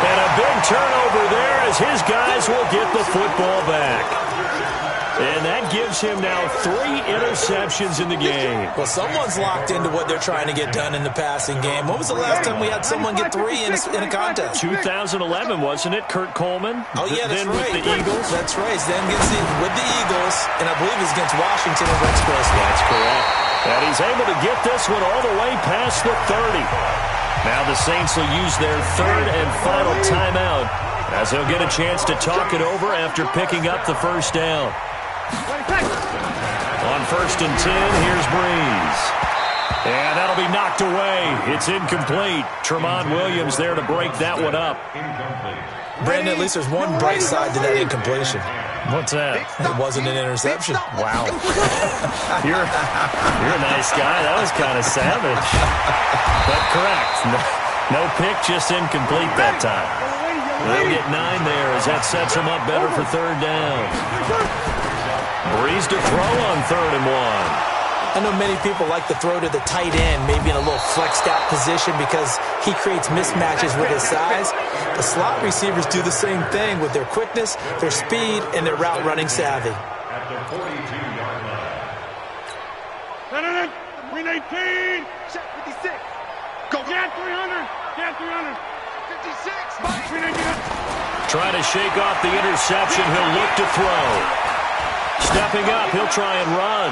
S1: And a big turnover there as his guys will get the football back. And that gives him now 3 interceptions in the game.
S3: Well, someone's locked into what they're trying to get done in the passing game. When was the last time we had someone get 3 in a contest?
S1: 2011, wasn't it? Kurt Coleman?
S3: Oh, yeah, that's
S1: then
S3: right.
S1: With the Eagles?
S3: That's right. Then with the Eagles, and I believe it's against Washington and Rex Grossman.
S1: That's correct. And he's able to get this one all the way past the 30. Now the Saints will use their 3rd and final timeout as they'll get a chance to talk it over after picking up the first down. On 1st and 10, here's Breeze. And that'll be knocked away. It's incomplete. Tramon Williams there to break that one up.
S3: Brandon, at least there's one bright side to that incompletion.
S1: What's that?
S3: It wasn't an interception.
S1: Wow. You're a nice guy. That was kind of savage. But correct. No pick, just incomplete that time. They'll get 9 there as that sets them up better for 3rd down. Breeze to throw on 3rd and 1.
S3: I know many people like to throw to the tight end, maybe in a little flexed out position because he creates mismatches with his size. The slot receivers do the same thing with their quickness, their speed, and their route running savvy.
S4: At the 42-yard line.
S2: 319. Check 56. Go. Get 300. Get 300. 56. 319.
S1: Trying to shake off the interception. He'll look to throw. Stepping up, he'll try and run.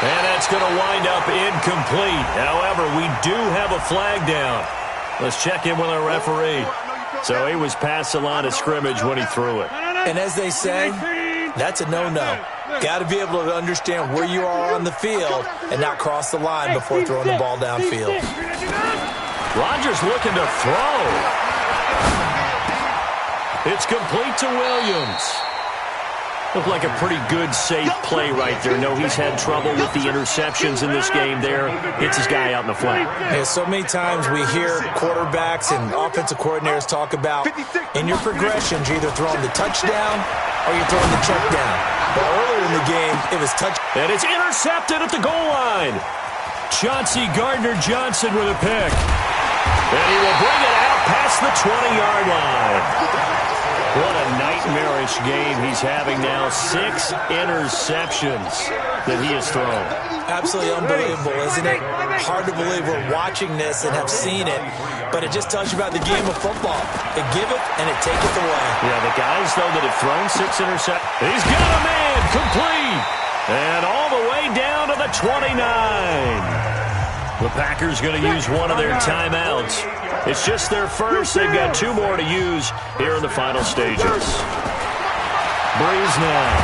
S1: And that's going to wind up incomplete. However, we do have a flag down. Let's check in with our referee. So he was past the line of scrimmage when he threw it.
S3: And as they say, that's a no-no. Got to be able to understand where you are on the field and not cross the line before throwing the ball downfield.
S1: Rodgers looking to throw. It's complete to Williams. Looked like a pretty good, safe play right there. No, he's had trouble with the interceptions in this game there. Hits his guy out in the flat.
S3: Yeah, so many times we hear quarterbacks and offensive coordinators talk about in your progressions, you're either throwing the touchdown or you're throwing the check down. But earlier in the game, it was touch.
S1: And it's intercepted at the goal line. Chauncey Gardner-Johnson with a pick. And he will bring it out past the 20-yard line. What a nightmarish game he's having now. 6 interceptions that he has thrown.
S3: Absolutely unbelievable, isn't it? Hard to believe we're watching this and have seen it, but it just tells you about the game of football. It giveth and it taketh away.
S1: Yeah, the guys, though, that have thrown 6 interceptions. He's got a man, complete. And all the way down to the 29. The Packers going to use one of their timeouts. It's just their first. They've got 2 more to use here in the final stages. Breeze now.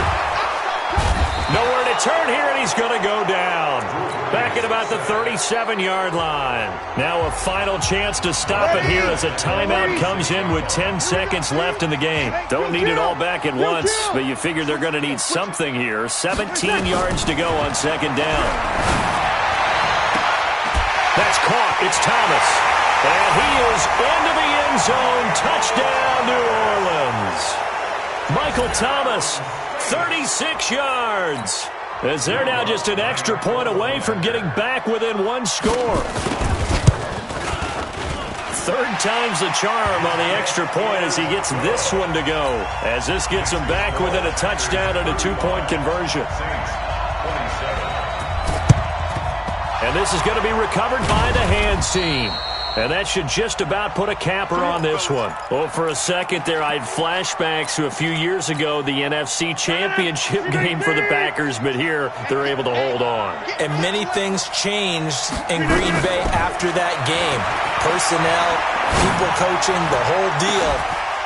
S1: Nowhere to turn here, and he's going to go down. Back at about the 37-yard line. Now a final chance to stop it here as a timeout comes in with 10 seconds left in the game. Don't need it all back at once, but you figure they're going to need something here. 17 yards to go on 2nd down. That's caught. It's Thomas. And he is into the end zone. Touchdown, New Orleans. Michael Thomas, 36 yards. As they're now just an extra point away from getting back within 1 score. 3rd time's the charm on the extra point as he gets this one to go. As this gets him back within a touchdown and a 2-point conversion. And this is going to be recovered by the hands team. And that should just about put a capper on this one. Well, for a second there, I had flashbacks to a few years ago, the NFC Championship game for the Packers, but here they're able to hold on.
S3: And many things changed in Green Bay after that game. Personnel, people coaching, the whole deal.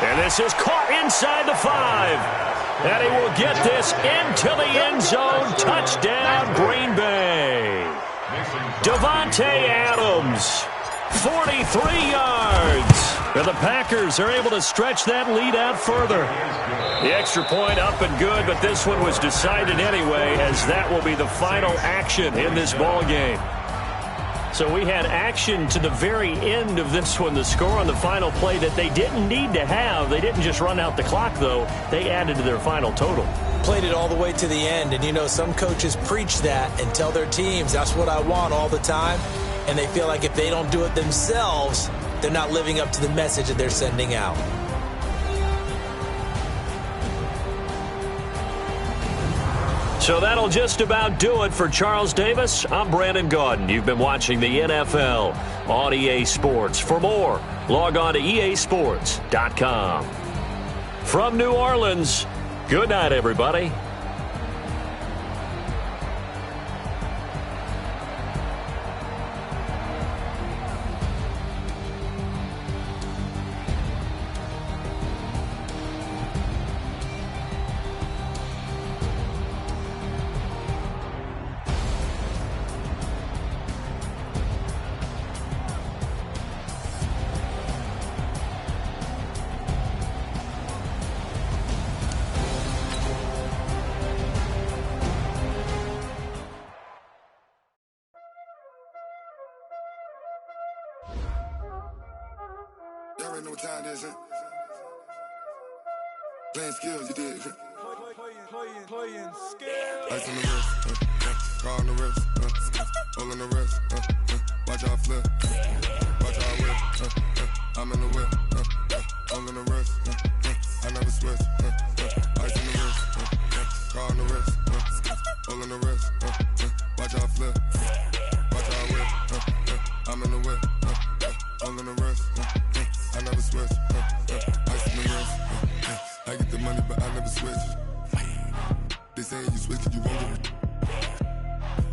S1: And this is caught inside the 5. And he will get this into the end zone. Touchdown, Green Bay. Davante Adams, 43 yards. And the Packers are able to stretch that lead out further. The extra point up and good, but this one was decided anyway, as that will be the final action in this ball game. So we had action to the very end of this one, the score on the final play that they didn't need to have. They didn't just run out the clock, though. They added to their final total.
S3: Played it all the way to the end, and you know some coaches preach that and tell their teams that's what I want all the time, and they feel like if they don't do it themselves, they're not living up to the message that they're sending out.
S1: So that'll just about do it for Charles Davis. I'm Brandon Gaudin. You've been watching the NFL on EA Sports. For more, log on to easports.com. From New Orleans, good night, everybody.
S5: Y'all already know what time it is, huh? Playing skills, you did. Playing skills. Ice on the wrist, car on the wrist, hole in the wrist, watch out flip, watch out whip, I'm in the whip, hole in the wrist, I never switch, ice on the wrist, car on the wrist, hole in the wrist, watch out flip, watch out whip, I'm in the whip, hole in the wrist, I never switch, ice on the wrist, I get the money but I never switch. They saying you switch cause you won't get it.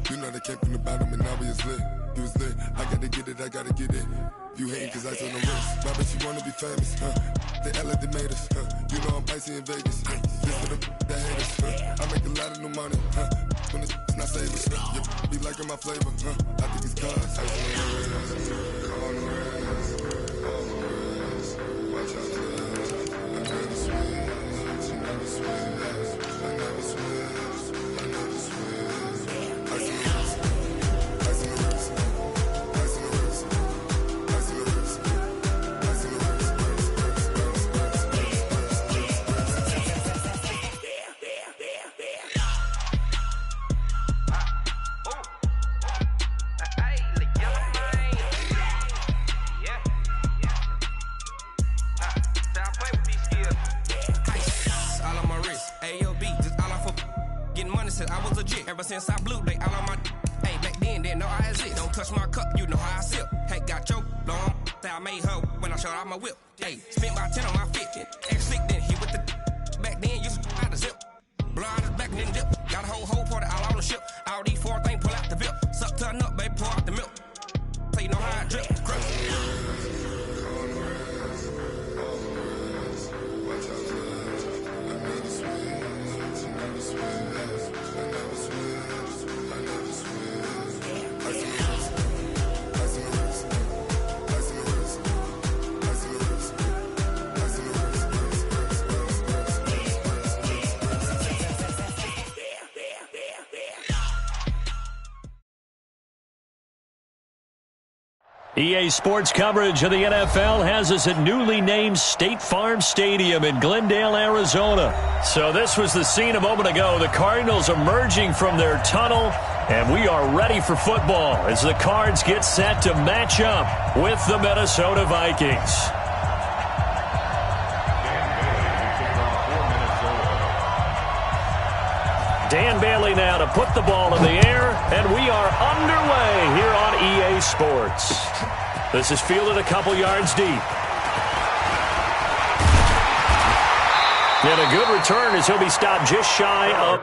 S5: You know they came from the bottom and now we is lit. You was lit, I gotta get it, I gotta get it. You hating cause ice on the wrist. Why bet you wanna be famous, They act like they made us, You know I'm icy in Vegas, This for the that hate us, I make a lot of new money, When it's not savings, You be liking my flavor, I think it's cause ice on the wrist, on the wrist, on the wrist. Watch out, I never switch, I never switch. I never switch, I never switch. Ice in the wrist, ice in the wrist, ice in the wrist, ice in the wrist, ice in the wrist,
S6: all on my wrist, AOB, just all off of getting money since I was legit. Ever since I blew, they all on my hey, back then, didn't know I exist. Don't touch my cup, you know how I sip. Hey, got choked long, that I made her when I showed out my whip. Hey, spent about 10 on my 50. Ex-slick, then hit with the back then, used to out the zip. Blind as back, then dip. Got a whole party all on the ship. All these four things, pull out the VIP. Suck, turn up, baby, pour out the milk. So you know how I drip.
S1: EA Sports coverage of the NFL has us at newly named State Farm Stadium in Glendale, Arizona. So this was the scene a moment ago. The Cardinals emerging from their tunnel, and we are ready for football as the Cards get set to match up with the Minnesota Vikings. Dan Bailey now to put the ball in the air, and we are underway here on EA Sports. This is fielded a couple yards deep. And a good return as he'll be stopped just shy of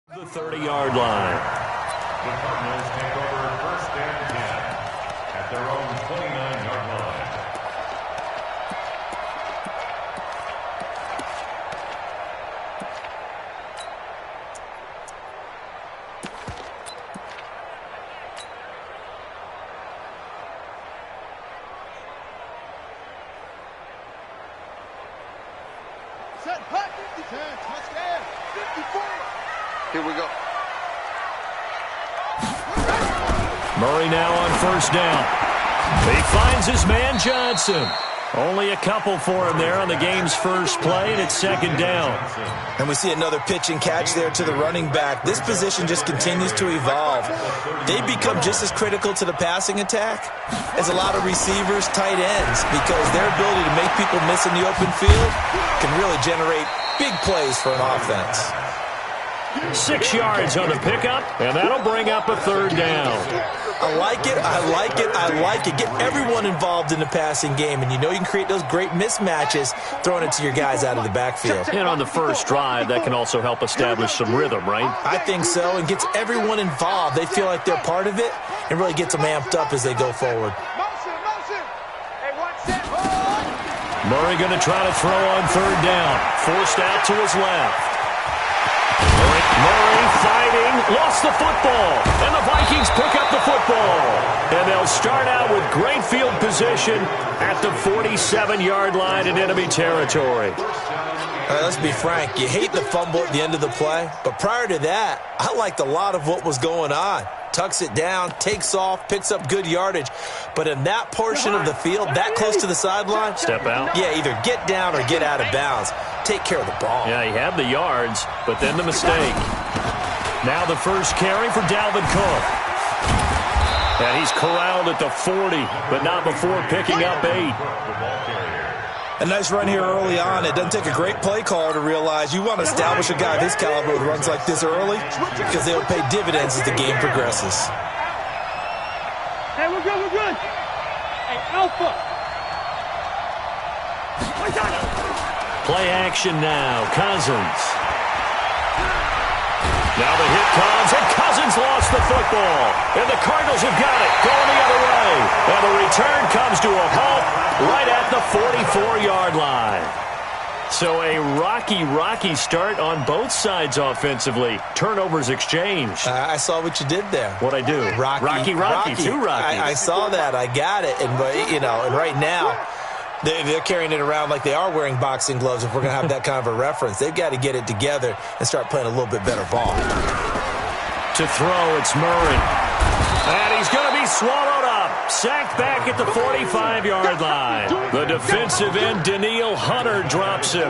S1: The 30-yard line.
S4: The Cardinals take over first and 10 at their own 29-yard line.
S2: Set, hut, 50, touchdown, 54. Here we go.
S1: Murray now on first down. He finds his man Johnson. Only a couple for him there on the game's first play, and it's second down.
S3: And we see another pitch and catch there to the running back. This position just continues to evolve. They become just as critical to the passing attack as a lot of receivers, tight ends, because their ability to make people miss in the open field can really generate big plays for an offense.
S1: 6 yards on the pickup, and that'll bring up a third down.
S3: I like it, I like it, I like it. Get everyone involved in the passing game, and you know you can create those great mismatches throwing it to your guys out of the backfield.
S1: And on the first drive, that can also help establish some rhythm, right?
S3: I think so, and gets everyone involved. They feel like they're part of it, and really gets them amped up as they go forward.
S2: Motion, motion. Hey, watch that. Hold.
S1: Murray going to try to throw on third down. Forced out to his left. Murray fighting, lost the football, and the Vikings pick up the football. And they'll start out with great field position at the 47-yard line in enemy territory.
S3: Let's be frank, you hate the fumble at the end of the play, but prior to that, I liked a lot of what was going on. Tucks it down, takes off, picks up good yardage. But in that portion of the field, that close to the sideline,
S1: step out.
S3: Yeah, either get down or get out of bounds. Take care of the ball.
S1: Yeah, he had the yards, but then the mistake. Now the first carry for Dalvin Cook. And he's corralled at the 40, but not before picking up 8.
S3: A nice run here early on. It doesn't take a great play caller to realize you want to establish a guy of his caliber with runs like this early because they will pay dividends as the game progresses.
S2: Hey, we're good, we're good. Hey, Alpha.
S1: Play action now. Cousins. Now the hit comes, and Cousins lost the football. And the Cardinals have got it, going the other way. And the return comes to a halt right at the 44-yard line. So a rocky start on both sides offensively. Turnovers exchanged.
S3: I saw what you did there.
S1: What'd I do? Rocky. Too rocky.
S3: I saw that. I got it. And, you know, and right now, they're carrying it around like they are wearing boxing gloves if we're going to have that kind of a reference. They've got to get it together and start playing a little bit better ball.
S1: To throw, it's Murray. And he's going to be swallowed up. Sacked back at the 45-yard line. The defensive end, Danielle Hunter, drops him.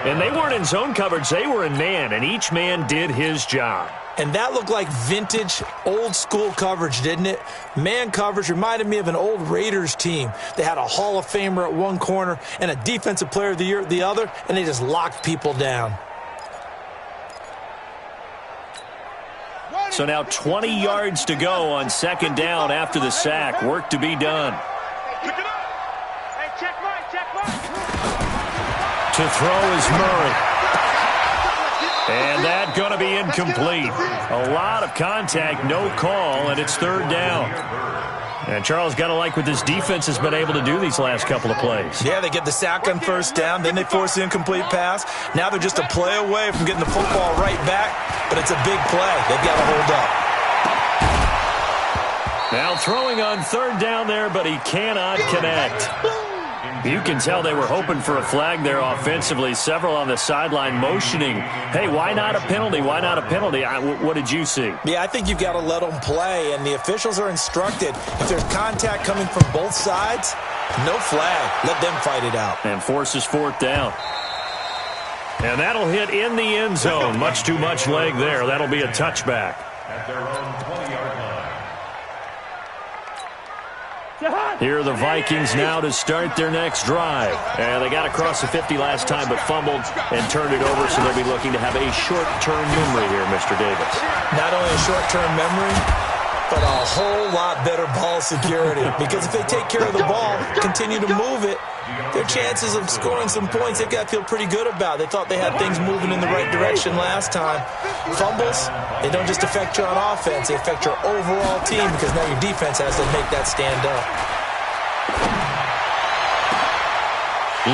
S1: And they weren't in zone coverage. They were in man, and each man did his job.
S3: And that looked like vintage, old-school coverage, didn't it? Man coverage reminded me of an old Raiders team. They had a Hall of Famer at one corner and a Defensive Player of the Year at the other, and they just locked people down.
S1: So now 20 yards to go on second down after the sack. Work to be done.
S2: Hey, check Mike.
S1: To throw is Murray. And that's going to be incomplete. A lot of contact, no call, and it's third down. And Charles, got to like what this defense has been able to do these last couple of plays.
S3: Yeah, they get the sack on first down, then they force the incomplete pass. Now they're just a play away from getting the football right back, but it's a big play. They've got to hold up.
S1: Now throwing on third down there, but he cannot connect. You can tell they were hoping for a flag there offensively. Several on the sideline motioning, hey, why not a penalty? Why not a penalty? What did you see?
S3: Yeah, I think you've got to let them play, and the officials are instructed. If there's contact coming from both sides, no flag. Let them fight it out.
S1: And forces fourth down. And that'll hit in the end zone. Much too much leg there. That'll be a touchback.
S4: At their own 20-yard line.
S1: Here are the Vikings now to start their next drive. And they got across the 50 last time but fumbled and turned it over, so they'll be looking to have a short-term memory here, Mr. Davis.
S3: Not only a short-term memory, but a whole lot better ball security. Because if they take care of the ball, continue to move it, their chances of scoring some points, they've got to feel pretty good about. They thought they had things moving in the right direction last time. Fumbles, they don't just affect you on offense, they affect your overall team because now your defense has to make that stand up.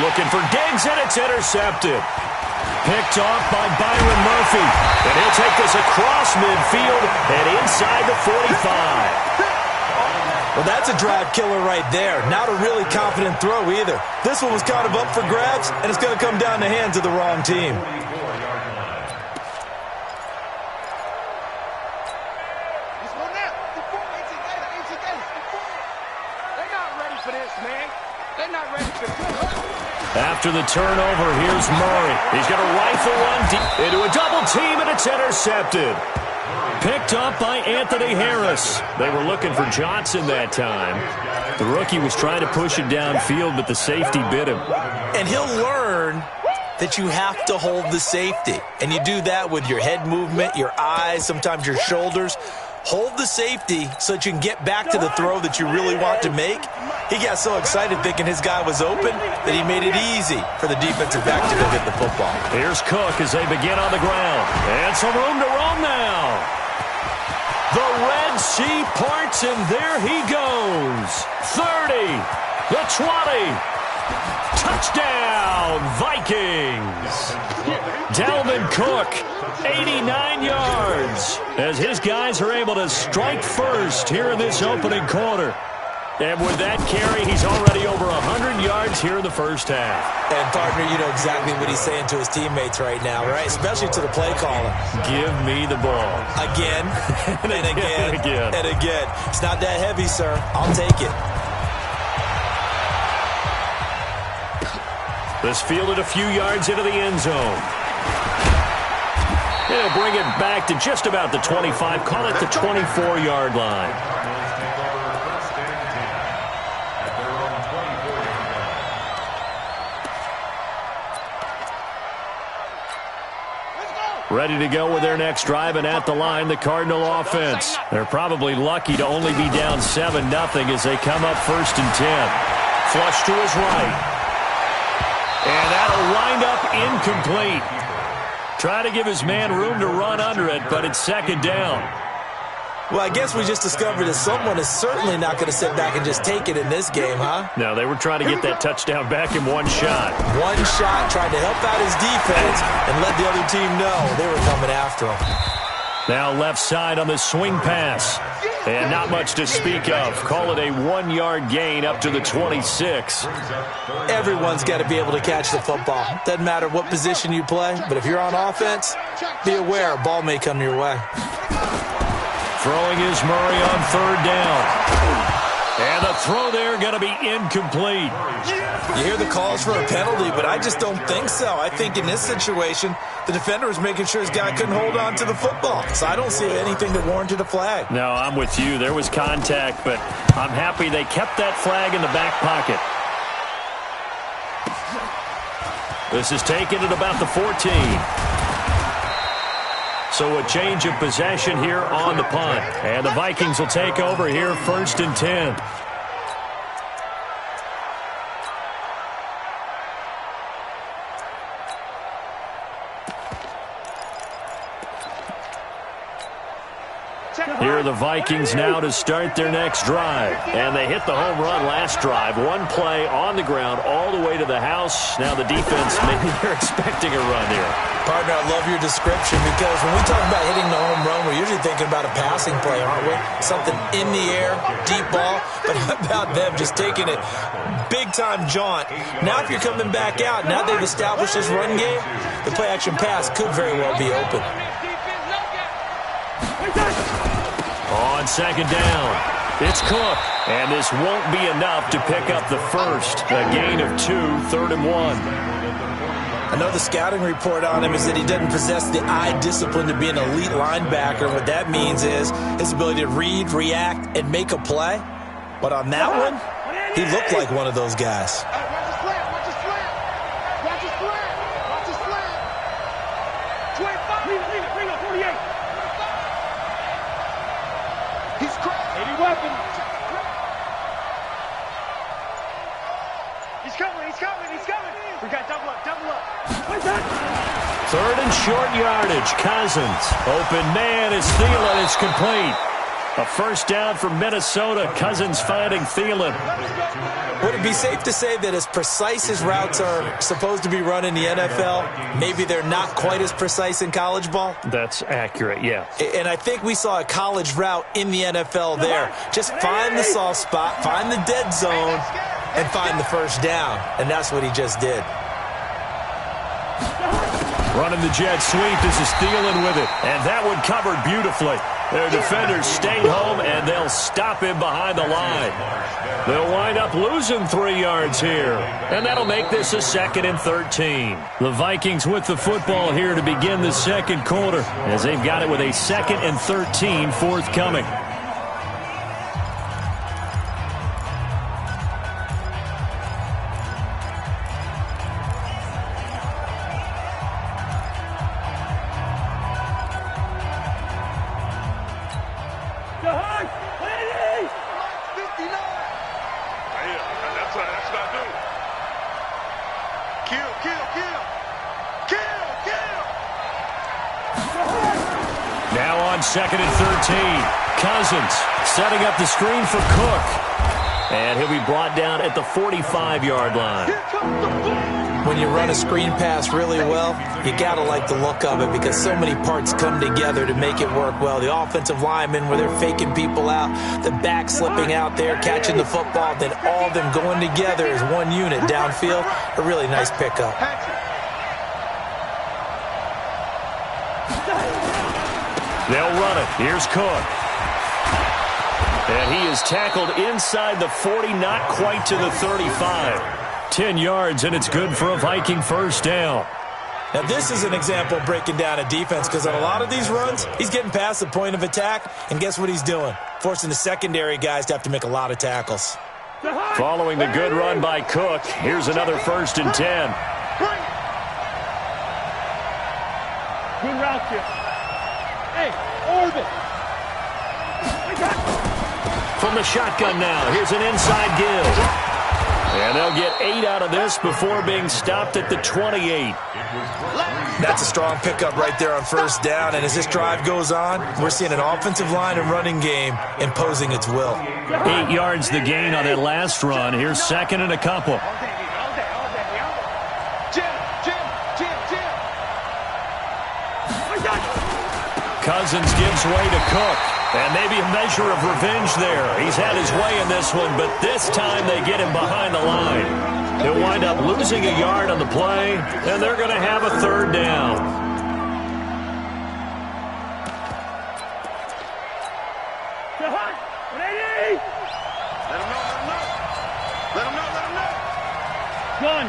S1: Looking for Diggs, and it's intercepted. Picked off by Byron Murphy. And he'll take this across midfield and inside the 45.
S3: Well, that's a drive killer right there. Not a really confident throw either. This one was kind of up for grabs, and it's going to come down the hands of the wrong team.
S2: They're not ready for this, man. They're not ready for this.
S1: After the turnover, here's Murray. He's going to rifle one deep into a double team, and it's intercepted. Picked up by Anthony Harris. They were looking for Johnson that time. The rookie was trying to push it downfield, but the safety bit him.
S3: And he'll learn that you have to hold the safety. And you do that with your head movement, your eyes, sometimes your shoulders. Hold the safety so that you can get back to the throw that you really want to make. He got so excited thinking his guy was open that he made it easy for the defensive back to go get the football.
S1: Here's Cook as they begin on the ground. And some room to roam now. The Red Sea parts, and there he goes. 30, the 20. Touchdown, Vikings. Dalvin Cook, 89 yards, as his guys are able to strike first here in this opening quarter. And with that carry, he's already over 100 yards here in the first half.
S3: And, partner, you know exactly what he's saying to his teammates right now, right? Especially to the play caller.
S1: Give me the ball.
S3: Again, and again,
S1: again.
S3: and again. It's not that heavy, sir. I'll take it.
S1: This fielded a few yards into the end zone. He'll bring it back to just about the 25. Call it the 24-yard line. Ready to go with their next drive, and at the line, the Cardinal offense. They're probably lucky to only be down 7-0 as they come up 1st and 10. Flush to his right. And that'll wind up incomplete. Try to give his man room to run under it, but it's 2nd down.
S3: Well, I guess we just discovered that someone is certainly not going to sit back and just take it in this game, huh?
S1: No, they were trying to get that touchdown back in one shot.
S3: One shot, trying to help out his defense and let the other team know they were coming after him.
S1: Now left side on the swing pass. And not much to speak of. Call it a 1-yard gain up to the 26.
S3: Everyone's got to be able to catch the football. Doesn't matter what position you play, but if you're on offense, be aware a ball may come your way.
S1: Throwing is Murray on 3rd down. And the throw there going to be incomplete.
S3: You hear the calls for a penalty, but I just don't think so. I think in this situation, the defender was making sure his guy couldn't hold on to the football. So I don't see anything that warranted a flag.
S1: No, I'm with you. There was contact, but I'm happy they kept that flag in the back pocket. This is taken at about the 14. So a change of possession here on the punt. And the Vikings will take over here 1st and 10. Here are the Vikings now to start their next drive. And they hit the home run last drive. One play on the ground all the way to the house. Now the defense, maybe they're expecting a run here.
S3: Partner, I love your description because when we talk about hitting the home run, we're usually thinking about a passing play, aren't we? Something in the air, deep ball. But how about them just taking it big-time jaunt? Now if you're coming back out, now they've established this run game, the play-action pass could very well be open.
S1: On 2nd down, it's Cook. And this won't be enough to pick up the first. A gain of 2, 3rd and 1.
S3: I know the scouting report on him is that he doesn't possess the eye discipline to be an elite linebacker. What that means is his ability to read, react, and make a play. But on that one, he looked like one of those guys.
S2: He's crazy. weapon. He's coming, he's coming, he's coming. We got double up, double up. What's that?
S1: Third and short yardage. Cousins. Open man is Thielen. It's complete. A first down for Minnesota. Cousins finding Thielen.
S3: Would it be safe to say that as precise as routes are supposed to be run in the NFL, maybe they're not quite as precise in college ball?
S1: That's accurate, yeah.
S3: And I think we saw a college route in the NFL there. Just find the soft spot, find the dead zone, and find the first down. And that's what he just did.
S1: Running the jet sweep. This is Thielen with it. And that one covered beautifully. Their defenders stayed home, and they'll stop him behind the line. They'll wind up losing 3 yards here. And that'll make this a 2nd and 13. The Vikings with the football here to begin the second quarter, as they've got it with a 2nd and 13 forthcoming. Now on 2nd and 13. Cousins setting up the screen for Cook. And he'll be brought down at the 45-yard line.
S3: When you run a screen pass really well, you got to like the look of it because so many parts come together to make it work well. The offensive linemen, where they're faking people out, the back slipping out there, catching the football, then all of them going together as one unit downfield. A really nice pickup.
S1: They'll run it. Here's Cook. And he is tackled inside the 40, not quite to the 35. 10 yards, and it's good for a Viking first down.
S3: Now, this is an example of breaking down a defense because on a lot of these runs, he's getting past the point of attack, and guess what he's doing? Forcing the secondary guys to have to make a lot of tackles.
S1: Following the good run by Cook, here's another 1st and 10.
S2: Good route here. Hey, orbit.
S1: From the shotgun now, here's an inside give. And they'll get 8 out of this before being stopped at the 28.
S3: That's a strong pickup right there on first down. And as this drive goes on, we're seeing an offensive line and running game imposing its will.
S1: 8 yards the gain on that last run. Here's 2nd and a couple. Cousins gives way to Cook. And maybe a measure of revenge there. He's had his way in this one, but this time they get him behind the line. He'll wind up losing a yard on the play, and they're going to have a 3rd down.
S2: Let him know. Gun.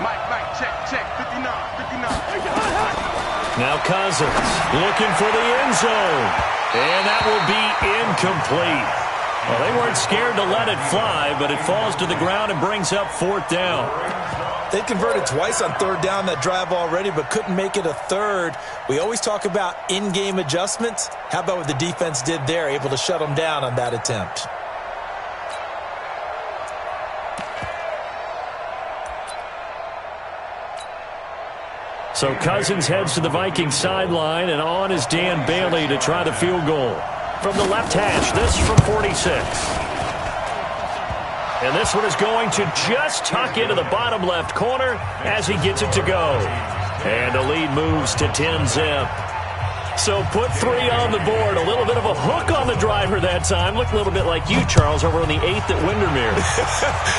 S2: Mike, check, 59.
S1: Now Cousins looking for the end zone. And that will be incomplete. Well, they weren't scared to let it fly, but it falls to the ground and brings up 4th down.
S3: They converted twice on 3rd down that drive already, but couldn't make it a 3rd. We always talk about in-game adjustments. How about what the defense did there, able to shut them down on that attempt?
S1: So Cousins heads to the Vikings sideline, and on is Dan Bailey to try the field goal. From the left hash, this from 46. And this one is going to just tuck into the bottom left corner as he gets it to go. And the lead moves to 10-zip. So put 3 on the board. A little bit of a hook on the driver that time. Looked a little bit like you, Charles, over on the 8th at Windermere.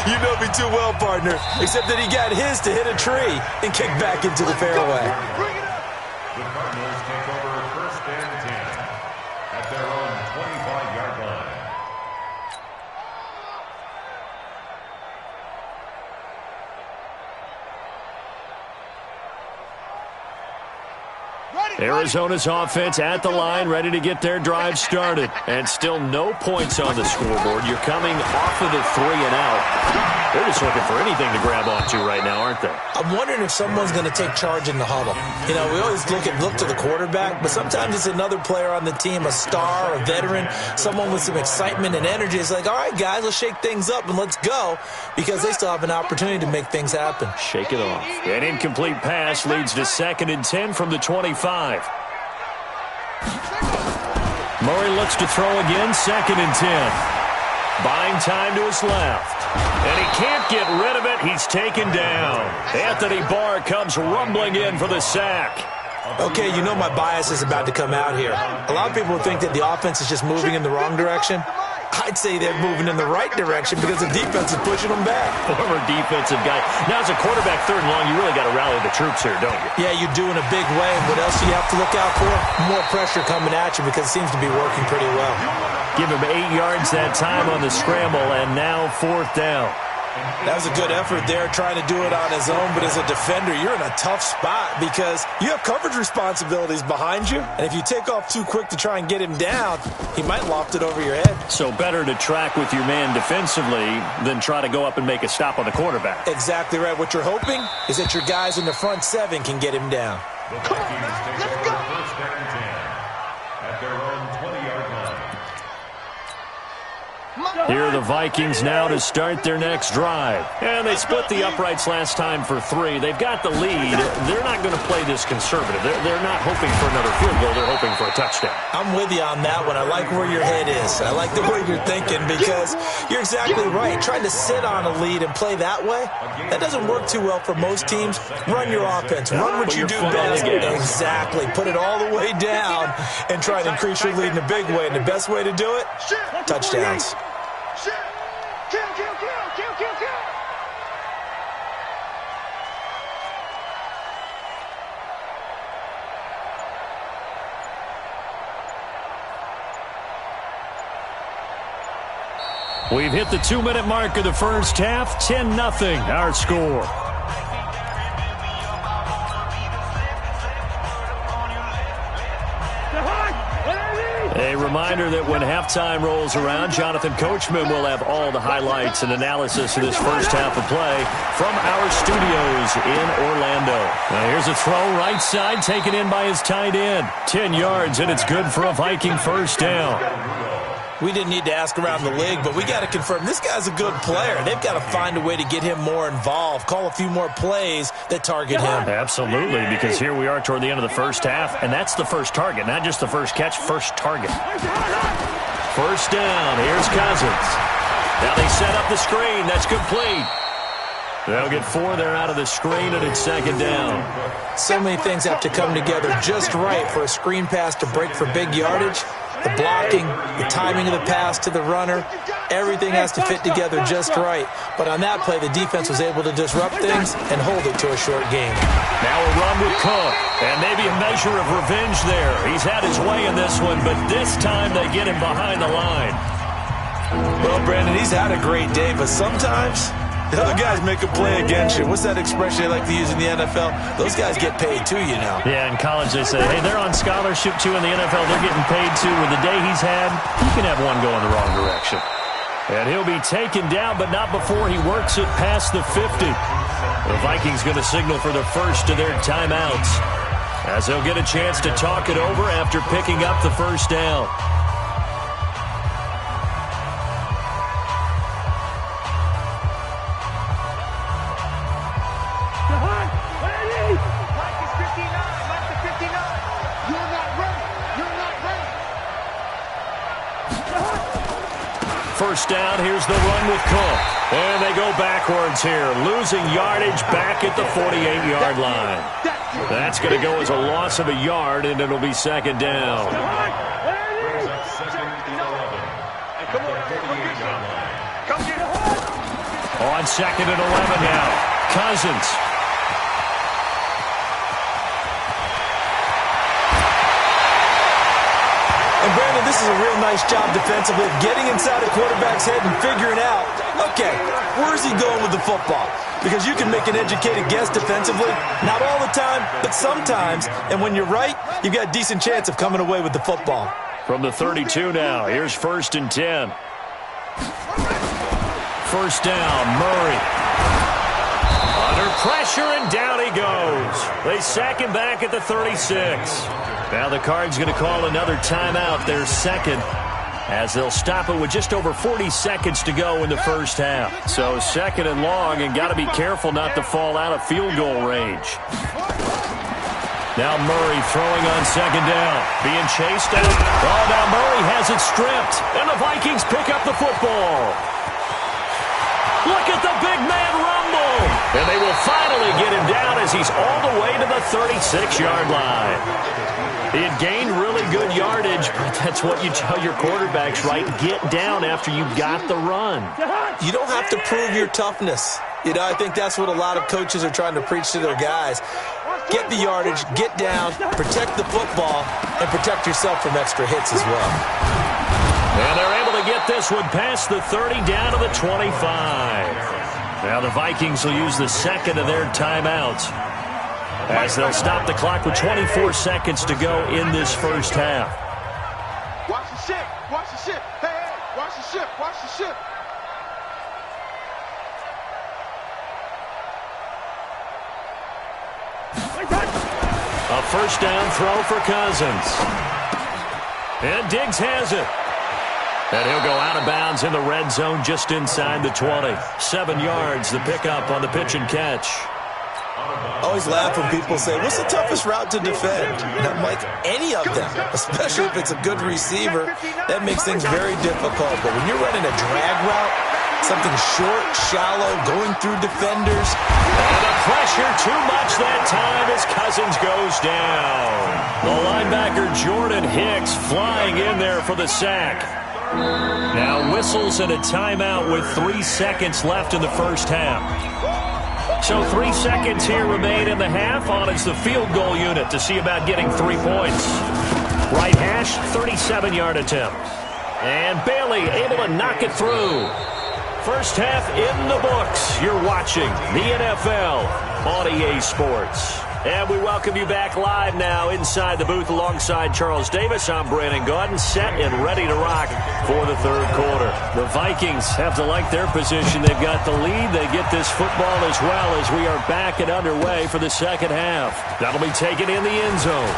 S3: You know me too well, partner. Except that he got his to hit a tree and kick back into the fairway.
S4: The Cardinals take over 1st and 10 at their own 25-yard line.
S1: Arizona's offense at the line, ready to get their drive started. And still no points on the scoreboard. You're coming off of the 3 and out. They're just looking for anything to grab onto right now, aren't they?
S3: I'm wondering if someone's going to take charge in the huddle. You know, we always look to the quarterback, but sometimes it's another player on the team, a star, a veteran, someone with some excitement and energy. It's like, all right, guys, let's shake things up and let's go, because they still have an opportunity to make things happen.
S1: Shake it off. An incomplete pass leads to 2nd and 10 from the 25. Murray looks to throw again, 2nd and 10. Buying time to his left. And he can't get rid of it. He's taken down. Anthony Barr comes rumbling in for the sack.
S3: Okay, you know my bias is about to come out here. A lot of people think that the offense is just moving in the wrong direction. I'd say they're moving in the right direction because the defense is pushing them back.
S1: Former defensive guy. Now, as a quarterback, 3rd and long, you really got to rally the troops here, don't you?
S3: Yeah, you do in a big way. And what else do you have to look out for? More pressure coming at you because it seems to be working pretty well.
S1: Give him 8 yards that time on the scramble, and now 4th down.
S3: That was a good effort there, trying to do it on his own, but as a defender, you're in a tough spot because you have coverage responsibilities behind you, and if you take off too quick to try and get him down, he might loft it over your head.
S1: So better to track with your man defensively than try to go up and make a stop on the quarterback.
S3: Exactly right. What you're hoping is that your guys in the front 7 can get him down.
S4: The Vikings take over 1st and 10 at their own 20-yard line.
S1: Here are the Vikings now to start their next drive. And they split the uprights last time for 3. They've got the lead. They're not going to play this conservative. They're not hoping for another field goal. They're hoping for a touchdown.
S3: I'm with you on that one. I like where your head is. I like the way you're thinking because you're exactly right. Trying to sit on a lead and play that way, that doesn't work too well for most teams. Run your offense. Run what you do best. Exactly. Put it all the way down and try to increase your lead in a big way. And the best way to do it, touchdowns.
S1: We've hit the 2-minute mark of the first half. 10-0 our score. A reminder that when halftime rolls around, Jonathan Coachman will have all the highlights and analysis of this first half of play from our studios in Orlando. Now here's a throw right side, taken in by his tight end. 10 yards, and it's good for a Viking first down.
S3: We didn't need to ask around the league, but we got to confirm this guy's a good player. They've got to find a way to get him more involved, call a few more plays that target him.
S1: Absolutely, because here we are toward the end of the first half, and that's the first target, not just the first catch, first target. First down, here's Cousins. Now they set up the screen, that's complete. They'll get 4 there out of the screen, and it's 2nd down.
S3: So many things have to come together just right for a screen pass to break for big yardage. The blocking, the timing of the pass to the runner, everything has to fit together just right. But on that play, the defense was able to disrupt things and hold it to a short game.
S1: Now a run with Cook, and maybe a measure of revenge there. He's had his way in this one, but this time they get him behind the line.
S3: Well, Brandon, he's had a great day, but sometimes the other guys make a play against you. What's that expression they like to use in the NFL? Those guys get paid too, you know.
S1: Yeah, in college they say, hey, they're on scholarship too. In the NFL, they're getting paid too. With the day he's had, he can have one go in the wrong direction. And he'll be taken down, but not before he works it past the 50. The Vikings going to signal for the first of their timeouts, as they'll get a chance to talk it over after picking up the first down. First down, here's the run with Cook. And they go backwards here, losing yardage back at the 48-yard line. That's going to go as a loss of a yard, and it'll be 2nd down. On 2nd and 11 now, Cousins.
S3: And Brandon, this is a real nice job defensively of getting inside the quarterback's head and figuring out Okay, where's he going with the football? Because you can make an educated guess defensively. Not all the time, but sometimes. And when you're right, you've got a decent chance of coming away with the football.
S1: From the 32 now, here's 1st and 10. First down, Murray. Under pressure, and down he goes. They sack him back at the 36. Now the Cards going to call another timeout, their second, as they'll stop it with just over 40 seconds to go in the first half. So 2nd and long, and got to be careful not to fall out of field goal range. Now Murray throwing on 2nd down, being chased out. Oh, now Murray has it stripped, and the Vikings pick up the football. Look at the big man rumble. And they will finally get him down as he's all the way to the 36-yard line. He had gained really good yardage, but that's what you tell your quarterbacks, right? Get down after you got the run.
S3: You don't have to prove your toughness. You know, I think that's what a lot of coaches are trying to preach to their guys. Get the yardage, get down, protect the football, and protect yourself from extra hits as well.
S1: And they're able to get this one past the 30 down to the 25. Now the Vikings will use the second of their timeouts, as they'll stop the clock with 24 seconds to go in this first half.
S2: Watch the ship. Watch the ship. Hey, hey, watch the ship. Watch the ship.
S1: A first down throw for Cousins. And Diggs has it. And he'll go out of bounds in the red zone just inside the 20. 7 yards, the pickup on the pitch and catch.
S3: I always laugh when people say, what's the toughest route to defend? And I'm like, any of them, especially if it's a good receiver. That makes things very difficult. But when you're running a drag route, something short, shallow, going through defenders.
S1: And the pressure too much that time as Cousins goes down. The linebacker Jordan Hicks flying in there for the sack. Now whistles and a timeout with 3 seconds left in the first half. So 3 seconds here remain in the half on as the field goal unit to see about getting 3 points. Right hash, 37-yard attempt. And Bailey able to knock it through. First half in the books. You're watching the NFL on EA Sports. And we welcome you back live now inside the booth alongside Charles Davis. I'm Brandon Gaudin, set and ready to rock for the third quarter. The Vikings have to like their position. They've got the lead. They get this football as well as we are back and underway for the second half. That'll be taken in the end zone.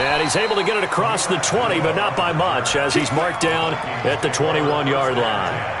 S1: And he's able to get it across the 20, but not by much, as he's marked down at the 21-yard line.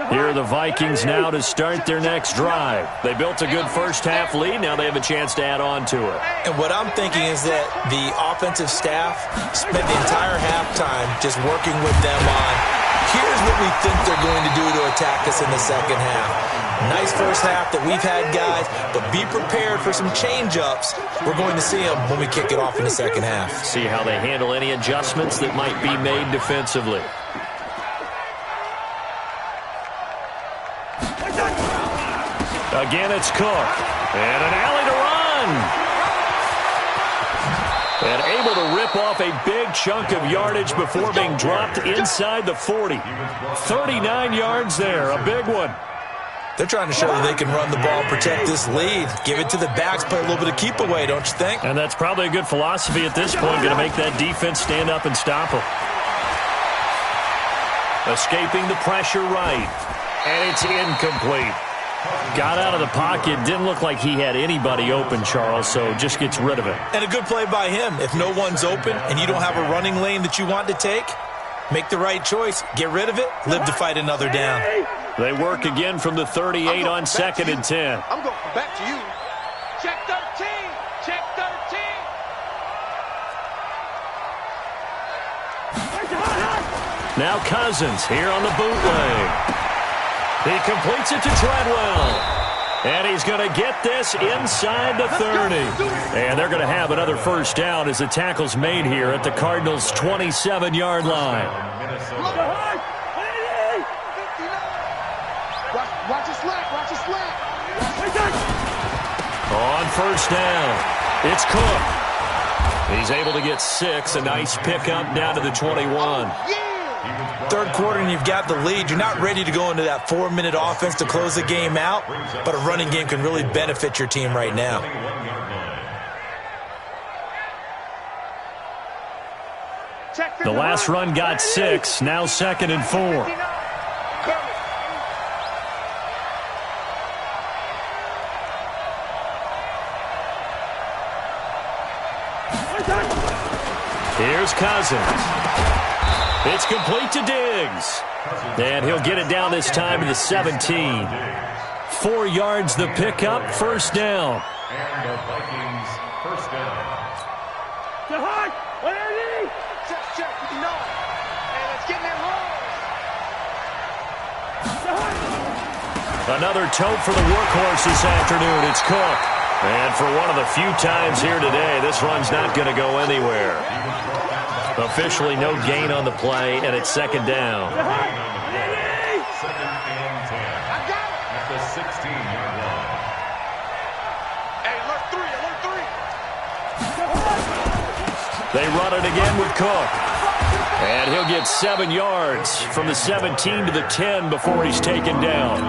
S1: Here are the Vikings now to start their next drive. They built a good first half lead. Now they have a chance to add on to it.
S3: And what I'm thinking is that the offensive staff spent the entire halftime just working with them on, here's what we think they're going to do to attack us in the second half. Nice first half that we've had, guys, but be prepared for some change-ups. We're going to see them when we kick it off in the second half.
S1: See how they handle any adjustments that might be made defensively. Again, it's Cook. And an alley to run. And able to rip off a big chunk of yardage before being dropped inside the 40. 39 yards there, a big one.
S3: They're trying to show that they can run the ball, protect this lead. Give it to the backs, play a little bit of keep away, don't you think?
S1: And that's probably a good philosophy at this point, going to make that defense stand up and stop them. Escaping the pressure right. And it's incomplete. Got out of the pocket. Didn't look like he had anybody open, Charles, so just gets rid of it.
S3: And a good play by him. If no one's open and you don't have a running lane that you want to take, make the right choice. Get rid of it. Live to fight another down.
S1: They work again from the 38 on 2nd and 10.
S2: I'm going back to you. Check 13. Check 13.
S1: Now Cousins here on the bootleg. He completes it to Treadwell. And he's going to get this inside the 30. And they're going to have another first down as the tackle's made here at the Cardinals' 27-yard line.
S2: Watch his slack. Watch his
S1: first down. It's Cook. He's able to get 6. A nice pickup down to the 21.
S3: Third quarter and you've got the lead. You're not ready to go into that 4-minute offense to close the game out, but a running game can really benefit your team right now.
S1: The last run got 6. Now 2nd and 4. Here's Cousins. It's complete to Diggs. And he'll get it down this time to the 17. 4 yards the pickup, first down.
S4: And the Vikings first down.
S2: Check, you know it. Hey, let's get in there rolls.
S1: Another tote for the workhorse this afternoon. It's Cook. And for one of the few times here today, this run's not going to go anywhere. Officially no gain on the play, and it's 2nd down.
S4: 2nd and 10. At the 16-yard line.
S2: Hey, alert 3.
S1: They run it again with Cook. And he'll get 7 yards from the 17 to the 10 before he's taken down.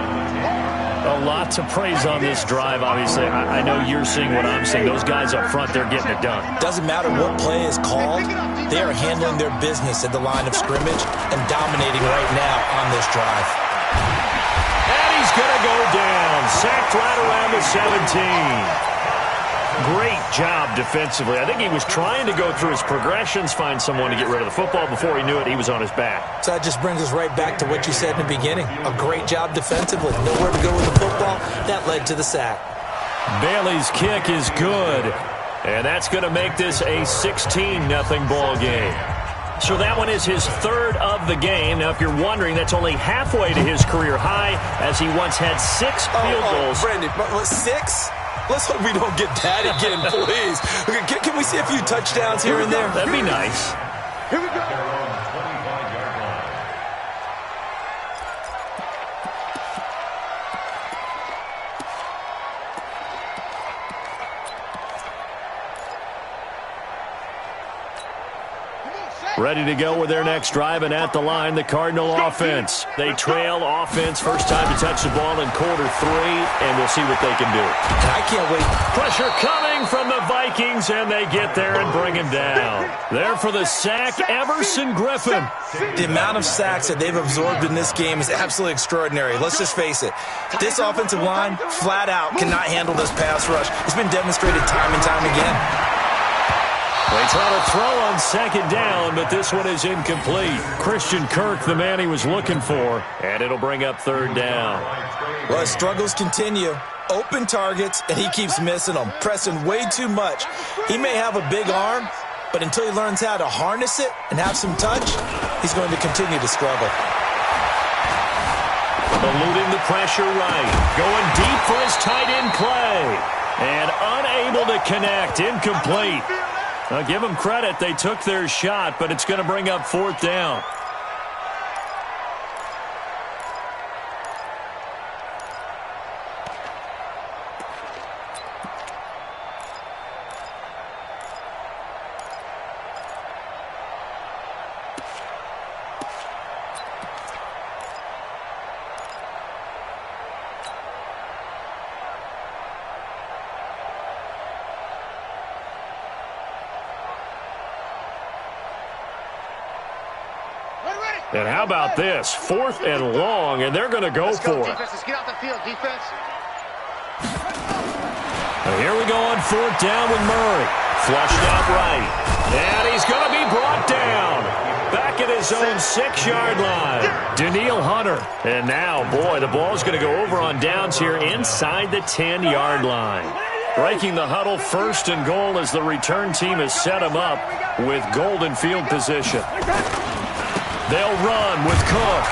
S1: A lot to praise on this drive, obviously. I know you're seeing what I'm seeing. Those guys up front, they're getting it done.
S3: Doesn't matter what play is called. They are handling their business at the line of scrimmage and dominating right now on this drive.
S1: And he's going to go down. Sacked right around the 17. Great job defensively. I think he was trying to go through his progressions, find someone to get rid of the football. Before he knew it, he was on his back.
S3: So that just brings us right back to what you said in the beginning. A great job defensively. Nowhere to go with the football. That led to the sack.
S1: Bailey's kick is good. And that's going to make this a 16-0 ball game. So that one is his 3rd of the game. Now, if you're wondering, that's only halfway to his career high, as he once had 6 field goals.
S3: Brandon, but 6? Let's hope we don't get that again, please. Can we see a few touchdowns here and there?
S1: That'd be nice.
S2: Here we go.
S4: Their own 25-yard line.
S1: Ready to go with their next drive, and at the line, the Cardinal offense. They trail offense, first time to touch the ball in quarter 3, and we'll see what they can do.
S3: And I can't wait.
S1: Pressure coming from the Vikings, and they get there and bring him down. There for the sack, Everson Griffin.
S3: The amount of sacks that they've absorbed in this game is absolutely extraordinary. Let's just face it. This offensive line, flat out, cannot handle this pass rush. It's been demonstrated time and time again.
S1: They try to throw on 2nd down, but this one is incomplete. Christian Kirk, the man he was looking for, and it'll bring up 3rd down.
S3: Well, his struggles continue. Open targets, and he keeps missing them, pressing way too much. He may have a big arm, but until he learns how to harness it and have some touch, he's going to continue to struggle.
S1: Eluding the pressure right. Going deep for his tight end play. And unable to connect. Incomplete. I'll give them credit. They took their shot, but it's going to bring up 4th down. And how about this? 4th and long, and they're going to go for it.
S2: Defense, let's get out the field, defense.
S1: And here we go on 4th down with Murray. Flushed out right. And he's going to be brought down. Back at his own 6-yard line. Danielle Hunter. And now, boy, the ball's going to go over on downs here inside the 10-yard line. Breaking the huddle, 1st and goal as the return team has set him up with golden field position. They'll run with Cook.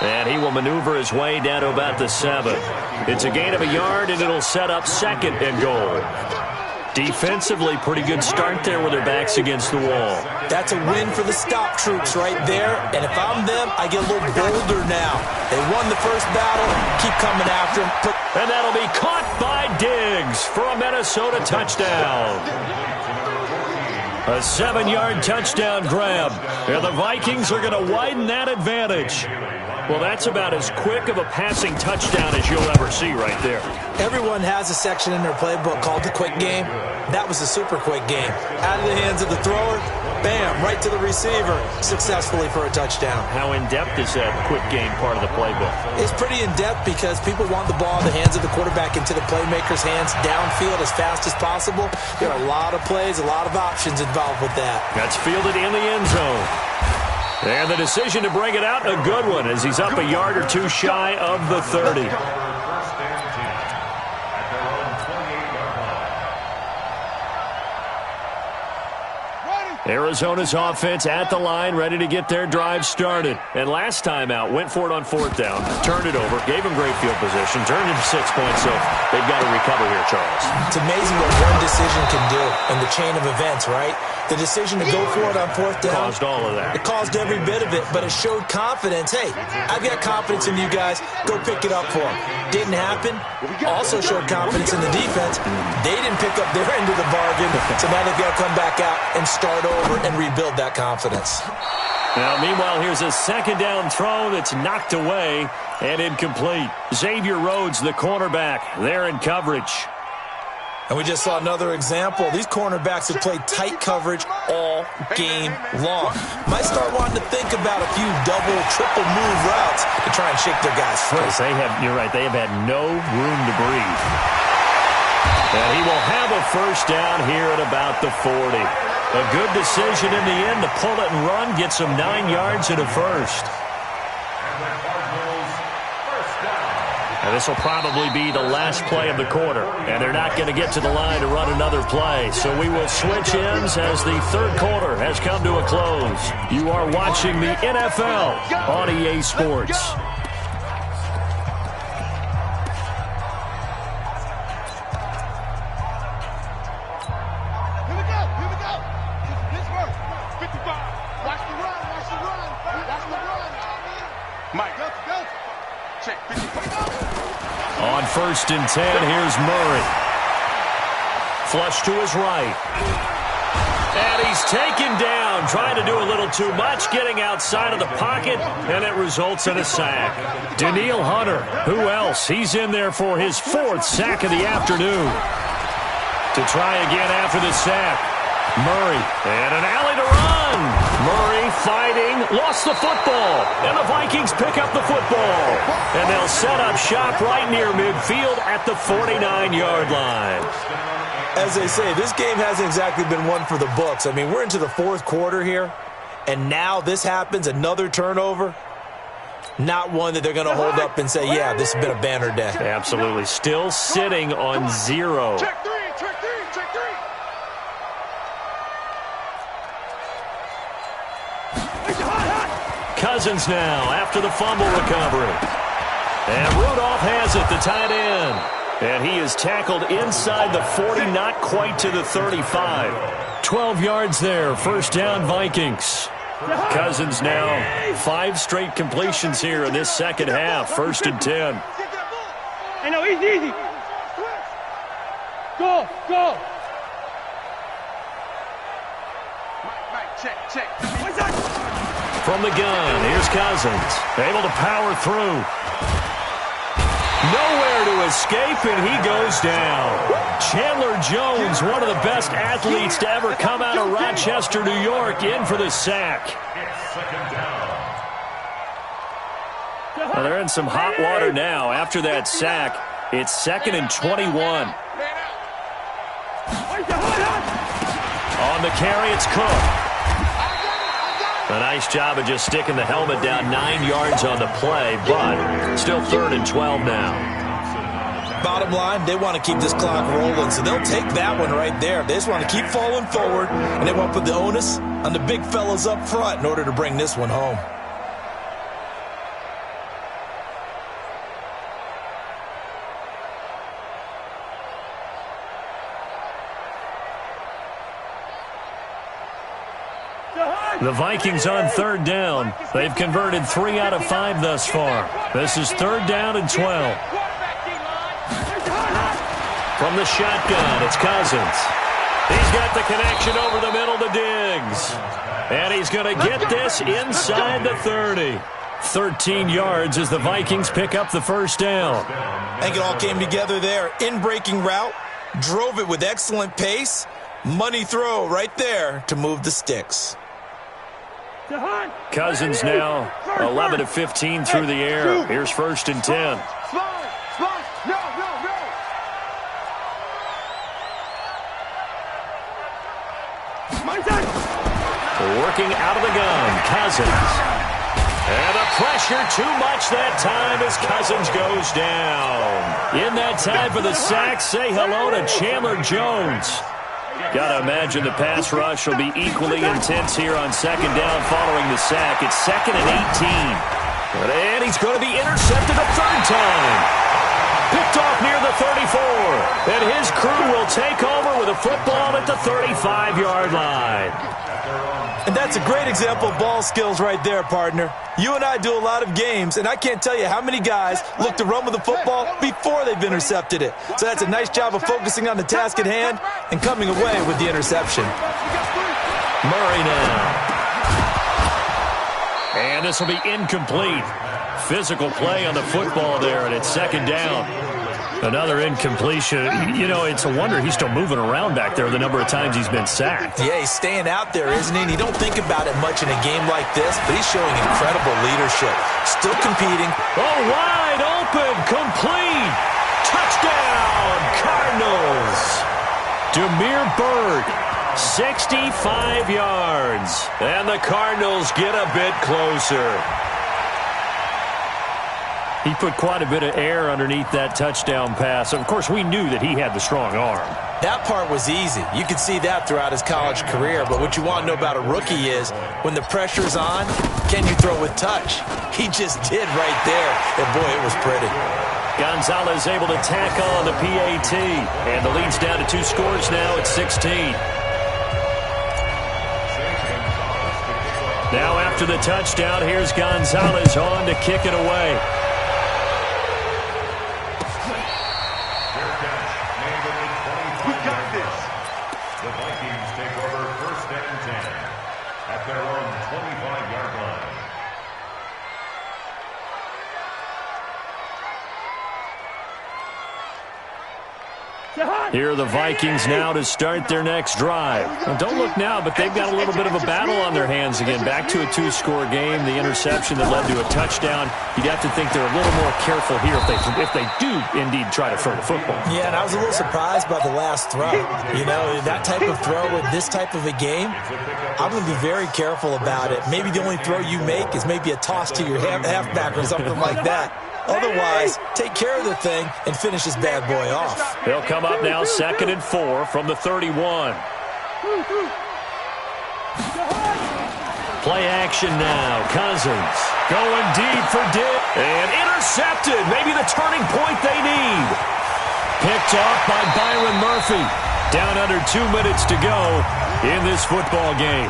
S1: And he will maneuver his way down to about the 7. It's a gain of a yard, and it'll set up 2nd and goal. Defensively, pretty good start there with their backs against the wall.
S3: That's a win for the stop troops right there. And if I'm them, I get a little bolder now. They won the first battle. Keep coming after them.
S1: And that'll be caught by Diggs for a Minnesota touchdown. A 7-yard touchdown grab. And the Vikings are going to widen that advantage. Well, that's about as quick of a passing touchdown as you'll ever see right there.
S3: Everyone has a section in their playbook called the quick game. That was a super quick game. Out of the hands of the thrower, bam, right to the receiver, successfully for a touchdown.
S1: How in-depth is that quick game part of the playbook?
S3: It's pretty in-depth because people want the ball in the hands of the quarterback into the playmaker's hands downfield as fast as possible. There are a lot of plays, a lot of options involved with that.
S1: That's fielded in the end zone. And the decision to bring it out, a good one, as he's up a yard or two shy of the 30. Arizona's offense at the line, ready to get their drive started. And last time out, went for it on 4th down, turned it over, gave them great field position, turned into 6 points, so they've got to recover here, Charles.
S3: It's amazing what one decision can do in the chain of events, right? The decision to go for it on 4th down.
S1: Caused all of that.
S3: It caused every bit of it, but it showed confidence. Hey, I've got confidence in you guys. Go pick it up for them. Didn't happen. Also showed confidence in the defense. They didn't pick up their end of the bargain, so now they've got to come back out and start over and rebuild that confidence.
S1: Now, meanwhile, here's a 2nd down throw that's knocked away and incomplete. Xavier Rhodes, the cornerback, there in coverage.
S3: And we just saw another example. These cornerbacks have played tight coverage all game long. Might start wanting to think about a few double, triple move routes to try and shake their guys free.
S1: You're right, they have had no room to breathe. And he will have a 1st down here at about the 40. A good decision in the end to pull it and run, get some 9 yards and a 1st. And this will probably be the last play of the quarter. And they're not going to get to the line to run another play. So we will switch ends as the 3rd quarter has come to a close. You are watching the NFL on EA Sports. On 1st and 10, here's Murray. Flush to his right. And he's taken down, trying to do a little too much, getting outside of the pocket, and it results in a sack. Danielle Hunter, who else? He's in there for his 4th sack of the afternoon. To try again after the sack. Murray, and an alley to run. Murray fighting, lost the football, and the Vikings pick up the football. And they'll set up shop right near midfield at the 49-yard line.
S3: As they say, this game hasn't exactly been one for the books. I mean, we're into the 4th quarter here, and now this happens, another turnover. Not one that they're going to hold up and say, yeah, this has been a banner day.
S1: Absolutely. Still sitting on 0.
S2: Check 3, check 3, check 3.
S1: Cousins now after the fumble recovery. And Rudolph has it, the tight end. And he is tackled inside the 40, not quite to the 35. 12 yards there, 1st down Vikings. Cousins now 5 straight completions here in this 2nd half, 1st and 10.
S2: Hey, no, easy. Go. Mike, check.
S1: From the gun, here's Cousins. Able to power through. Nowhere to escape, and he goes down. Chandler Jones, one of the best athletes to ever come out of Rochester, New York, in for the sack. Well, they're in some hot water now. After that sack, it's 2nd and 21. On the carry, it's Cook. A nice job of just sticking the helmet down 9 yards on the play, but still 3rd and 12 now.
S3: Bottom line, they want to keep this clock rolling, so they'll take that one right there. They just want to keep falling forward, and they want to put the onus on the big fellas up front in order to bring this one home.
S1: The Vikings on third down. They've converted 3 out of 5 thus far. This is third down and 12. From the shotgun, it's Cousins. He's got the connection over the middle to Diggs. And he's going to get this inside the 30. 13 yards as the Vikings pick up the first down.
S3: I think it all came together there. In-breaking route, drove it with excellent pace. Money throw right there to move the sticks.
S1: Cousins now 11 of 15 through the air. Here's first and 10. Working out of the gun, Cousins. And the pressure too much that time as Cousins goes down. In that time for the sack, say hello to Chandler Jones. Got to imagine the pass rush will be equally intense here on second down following the sack. It's second and 18. And he's going to be intercepted a third time. Picked off near the 34. And his crew will take over with a football at the 35-yard line.
S3: And that's a great example of ball skills right there, partner. You and I do a lot of games, and I can't tell you how many guys look to run with the football before they've intercepted it. So that's a nice job of focusing on the task at hand and coming away with the interception.
S1: Murray now. And this will be incomplete. Physical play on the football there, and it's second down. Another incompletion. You know, it's a wonder he's still moving around back there the number of times he's been sacked.
S3: Yeah, he's staying out there, isn't he? And you don't think about it much in a game like this, but he's showing incredible leadership. Still competing.
S1: Oh, wide open, complete. Touchdown, Cardinals. Damiere Byrd, 65 yards. And the Cardinals get a bit closer. He put quite a bit of air underneath that touchdown pass. Of course, we knew that he had the strong arm.
S3: That part was easy. You could see that throughout his college career. But what you want to know about a rookie is when the pressure's on, can you throw with touch? He just did right there. And, boy, it was pretty.
S1: Gonzalez able to tack on the PAT. And the lead's down to 2 scores now at 16. Now after the touchdown, here's Gonzalez on to kick it away.
S4: The Vikings take over first and 10 at their own 25-yard line.
S1: Here are the Vikings now to start their next drive. Well, don't look now, but they've got a little bit of a battle on their hands again. Back to a 2-score game, the interception that led to a touchdown. You'd have to think they're a little more careful here if they do indeed try to throw the football.
S3: Yeah, and I was a little surprised by the last throw. You know, that type of throw with this type of a game, I'm going to be very careful about it. Maybe the only throw you make is maybe a toss to your halfback or something like that. Otherwise, take care of the thing and finish this bad boy off.
S1: They'll come up now second and 4 from the 31. Play action now. Cousins going deep for Diggs. And intercepted. Maybe the turning point they need. Picked off by Byron Murphy. Down under 2 minutes to go in this football game.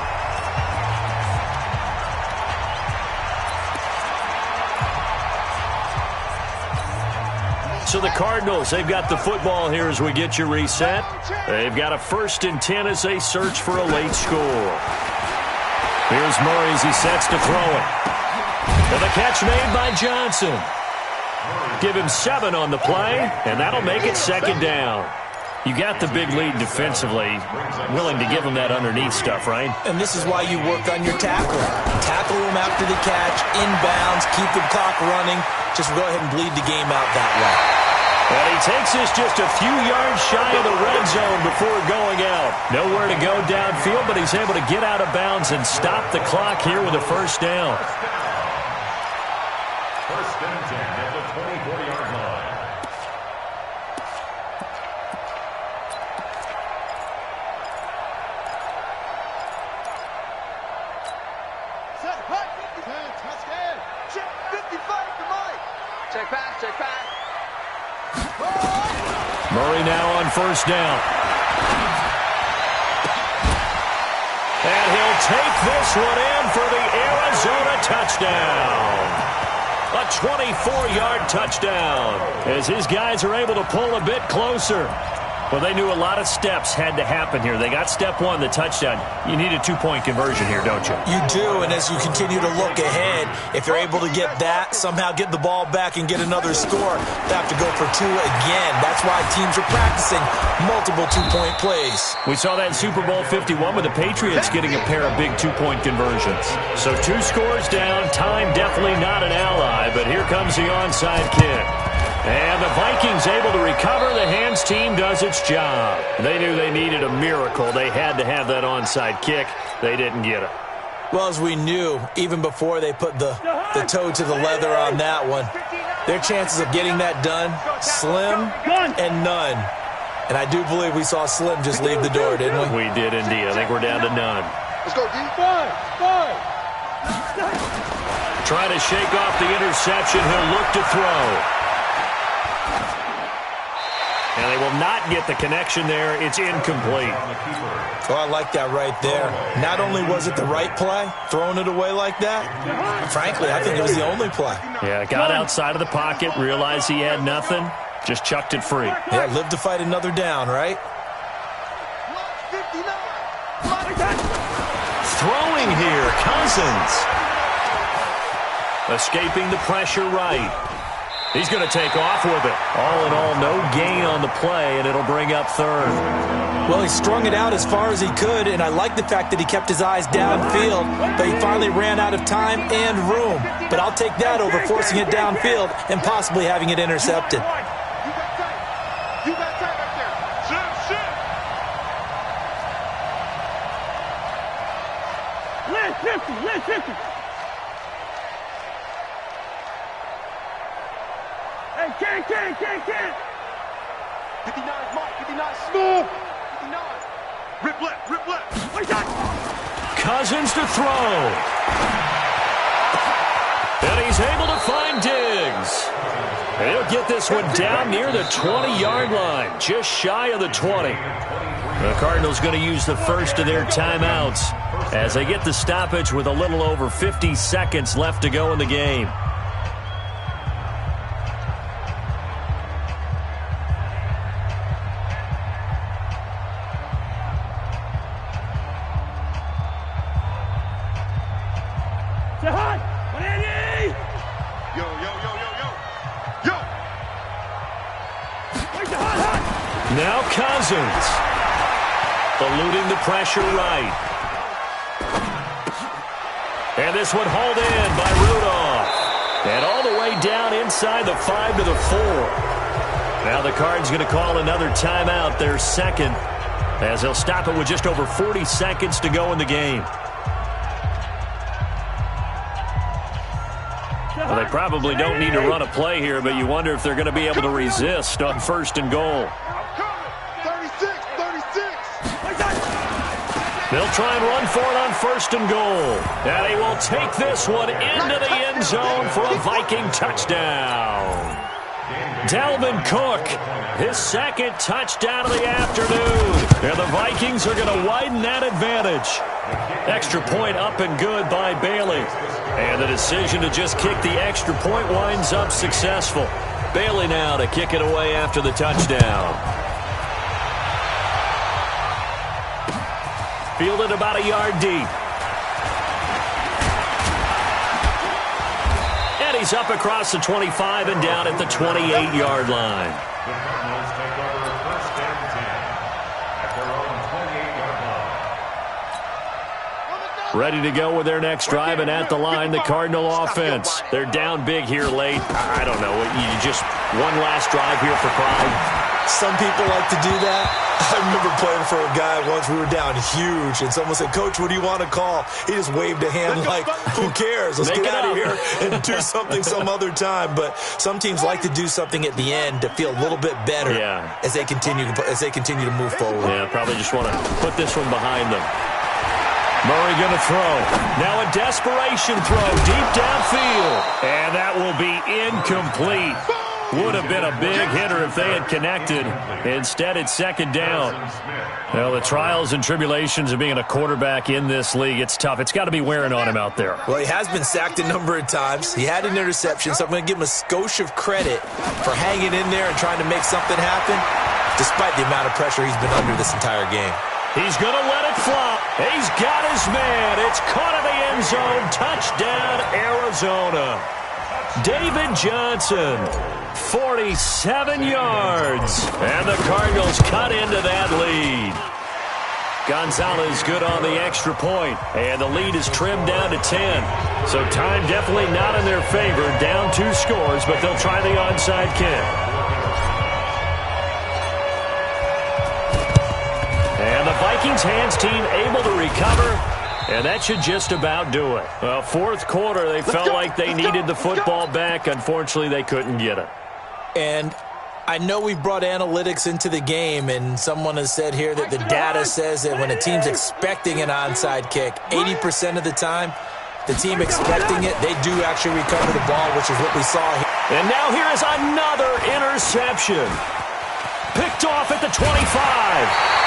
S1: So the Cardinals, they've got the football here as we get you reset. They've got a first and 10 as they search for a late score. Here's Murray as he sets to throw it. And the catch made by Johnson. Give him 7 on the play, and that'll make it second down. You got the big lead defensively, willing to give him that underneath stuff, right?
S3: And this is why you work on your tackle. Tackle him after the catch, inbounds, keep the clock running. Just go ahead and bleed the game out that way.
S1: And he takes this just a few yards shy of the red zone before going out. Nowhere to go downfield, but he's able to get out of bounds and stop the clock here with a first down.
S4: First and 10 at the 24-yard line.
S2: Check back, check back.
S1: Murray now on first down. And he'll will take this one in for the Arizona touchdown. A 24-yard touchdown as his guys are able to pull a bit closer. Well, they knew a lot of steps had to happen here. They got step one, the touchdown. You need a two-point conversion here, don't you?
S3: You do, and as you continue to look ahead, if you're able to get that, somehow get the ball back and get another score, they have to go for two again. That's why teams are practicing multiple two-point plays.
S1: We saw that in Super Bowl 51 with the Patriots getting a pair of big two-point conversions. So 2 scores down, time definitely not an ally, but here comes the onside kick. And the Vikings able to recover. The hands team does its job. They knew they needed a miracle. They had to have that onside kick. They didn't get it.
S3: Well, as we knew, even before they put the toe to the leather on that one, their chances of getting that done, slim and none. And I do believe we saw Slim just leave the door, didn't we?
S1: We did indeed. I think we're down to none.
S2: Let's go, D. Five.
S1: Try to shake off the interception. He'll look to throw. And they will not get the connection there. It's incomplete.
S3: Oh, I like that right there. Not only was it the right play, throwing it away like that, frankly, I think it was the only play.
S1: Yeah, got outside of the pocket, realized he had nothing, just chucked it free.
S3: Yeah, live to fight another down, right?
S1: Throwing here, Cousins. Escaping the pressure right. He's going to take off with it. All in all, no gain on the play, and it'll bring up third.
S3: Well, he strung it out as far as he could, and I like the fact that he kept his eyes downfield, but he finally ran out of time and room. But I'll take that over forcing it downfield and possibly having it intercepted.
S2: You got time right there. Shift. Last 50. Hey, can't. 59 Mike, 59 smooth. 59. Rip left. Wait that.
S1: Cousins to throw. And he's able to find Diggs. And he'll get this one down near the 20-yard line, just shy of the 20. The Cardinals going to use the first of their timeouts as they get the stoppage with a little over 50 seconds left to go in the game. Now Cousins. Eluding the pressure right. And this one hauled in by Rudolph. And all the way down inside the 5 to the 4. Now the Cards going to call another timeout, their second, as they'll stop it with just over 40 seconds to go in the game. Well, they probably don't need to run a play here, but you wonder if they're going to be able to resist on 1st and goal.
S2: 36.
S1: They'll try and run for it on 1st and goal. And he will take this one into the end zone for a Viking touchdown. Dalvin Cook, his second touchdown of the afternoon. And the Vikings are going to widen that advantage. Extra point up and good by Bailey. And the decision to just kick the extra point winds up successful. Bailey now to kick it away after the touchdown. Fielded about a yard deep. And he's up across the 25 and down at the 28-yard line.
S4: The Cardinals take over 1st and 10 at their own 28-yard line.
S1: Ready to go with their next drive, and at the line, the Cardinal offense. They're down big here late. I don't know. You just one last drive here for pride.
S3: Some people like to do that. I remember playing for a guy once. We were down huge, and someone said, "Coach, what do you want to call?" He just waved a hand like, who cares? Let's get out of here and do something some other time. But some teams like to do something at the end to feel a little bit better as they continue to move forward.
S1: Yeah, probably just want to put this one behind them. Murray going to throw. Now a desperation throw deep downfield. And that will be incomplete. Would have been a big hitter if they had connected. Instead, it's second down. Well, the trials and tribulations of being a quarterback in this league, it's tough. It's got to be wearing on him out there.
S3: Well, he has been sacked a number of times. He had an interception, so I'm going to give him a skosh of credit for hanging in there and trying to make something happen, despite the amount of pressure he's been under this entire game.
S1: He's going to let it fly. He's got his man. It's caught in the end zone. Touchdown, Arizona. David Johnson, 47 yards. And the Cardinals cut into that lead. Gonzalez good on the extra point. And the lead is trimmed down to 10. So time definitely not in their favor. Down 2 scores, but they'll try the onside kick. And the Vikings hands team able to recover, and that should just about do it. Well, fourth quarter, they felt like they needed the football back. Unfortunately, they couldn't get it.
S3: And I know we've brought analytics into the game, and someone has said here that the data says that when a team's expecting an onside kick, 80% of the time, the team expecting it, they do actually recover the ball, which is what we saw here.
S1: And now here is another interception. Picked off at the 25.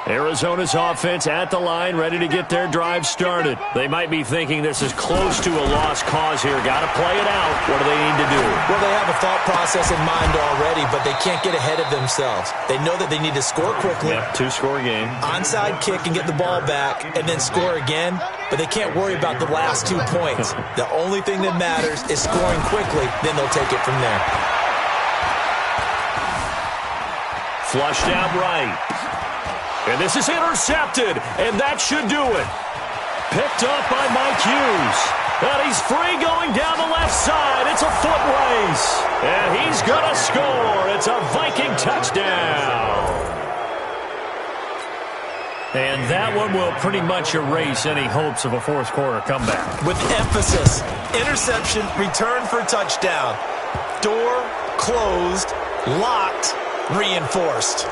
S1: Arizona's offense at the line, ready to get their drive started. They might be thinking this is close to a lost cause here. Got to play it out. What do they need to do?
S3: Well, they have a thought process in mind already, but they can't get ahead of themselves. They know that they need to score quickly.
S1: Yeah, 2-score game.
S3: Onside kick and get the ball back and then score again, but they can't worry about the last 2 points. The only thing that matters is scoring quickly, then they'll take it from there.
S1: Flushed out right. And this is intercepted, and that should do it. Picked up by Mike Hughes. And he's free going down the left side. It's a foot race. And he's going to score. It's a Viking touchdown. And that one will pretty much erase any hopes of a fourth quarter comeback.
S3: With emphasis, interception, return for touchdown. Door closed, locked, reinforced.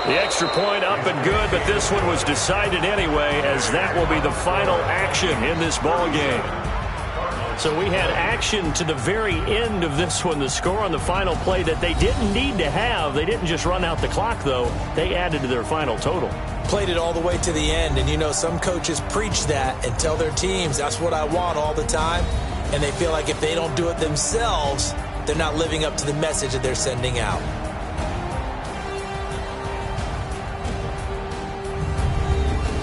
S1: The extra point up and good, but this one was decided anyway, as that will be the final action in this ball game. So we had action to the very end of this one. The score on the final play that they didn't need to have. They didn't just run out the clock, though. They added to their final total.
S3: Played it all the way to the end, and you know some coaches preach that and tell their teams, that's what I want all the time, and they feel like if they don't do it themselves, they're not living up to the message that they're sending out.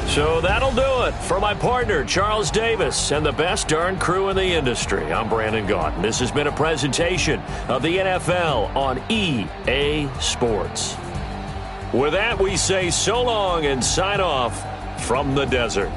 S1: So that'll do it. For my partner, Charles Davis, and the best darn crew in the industry, I'm Brandon Gaudin. This has been a presentation of the NFL on EA Sports. With that, we say so long and sign off from the desert.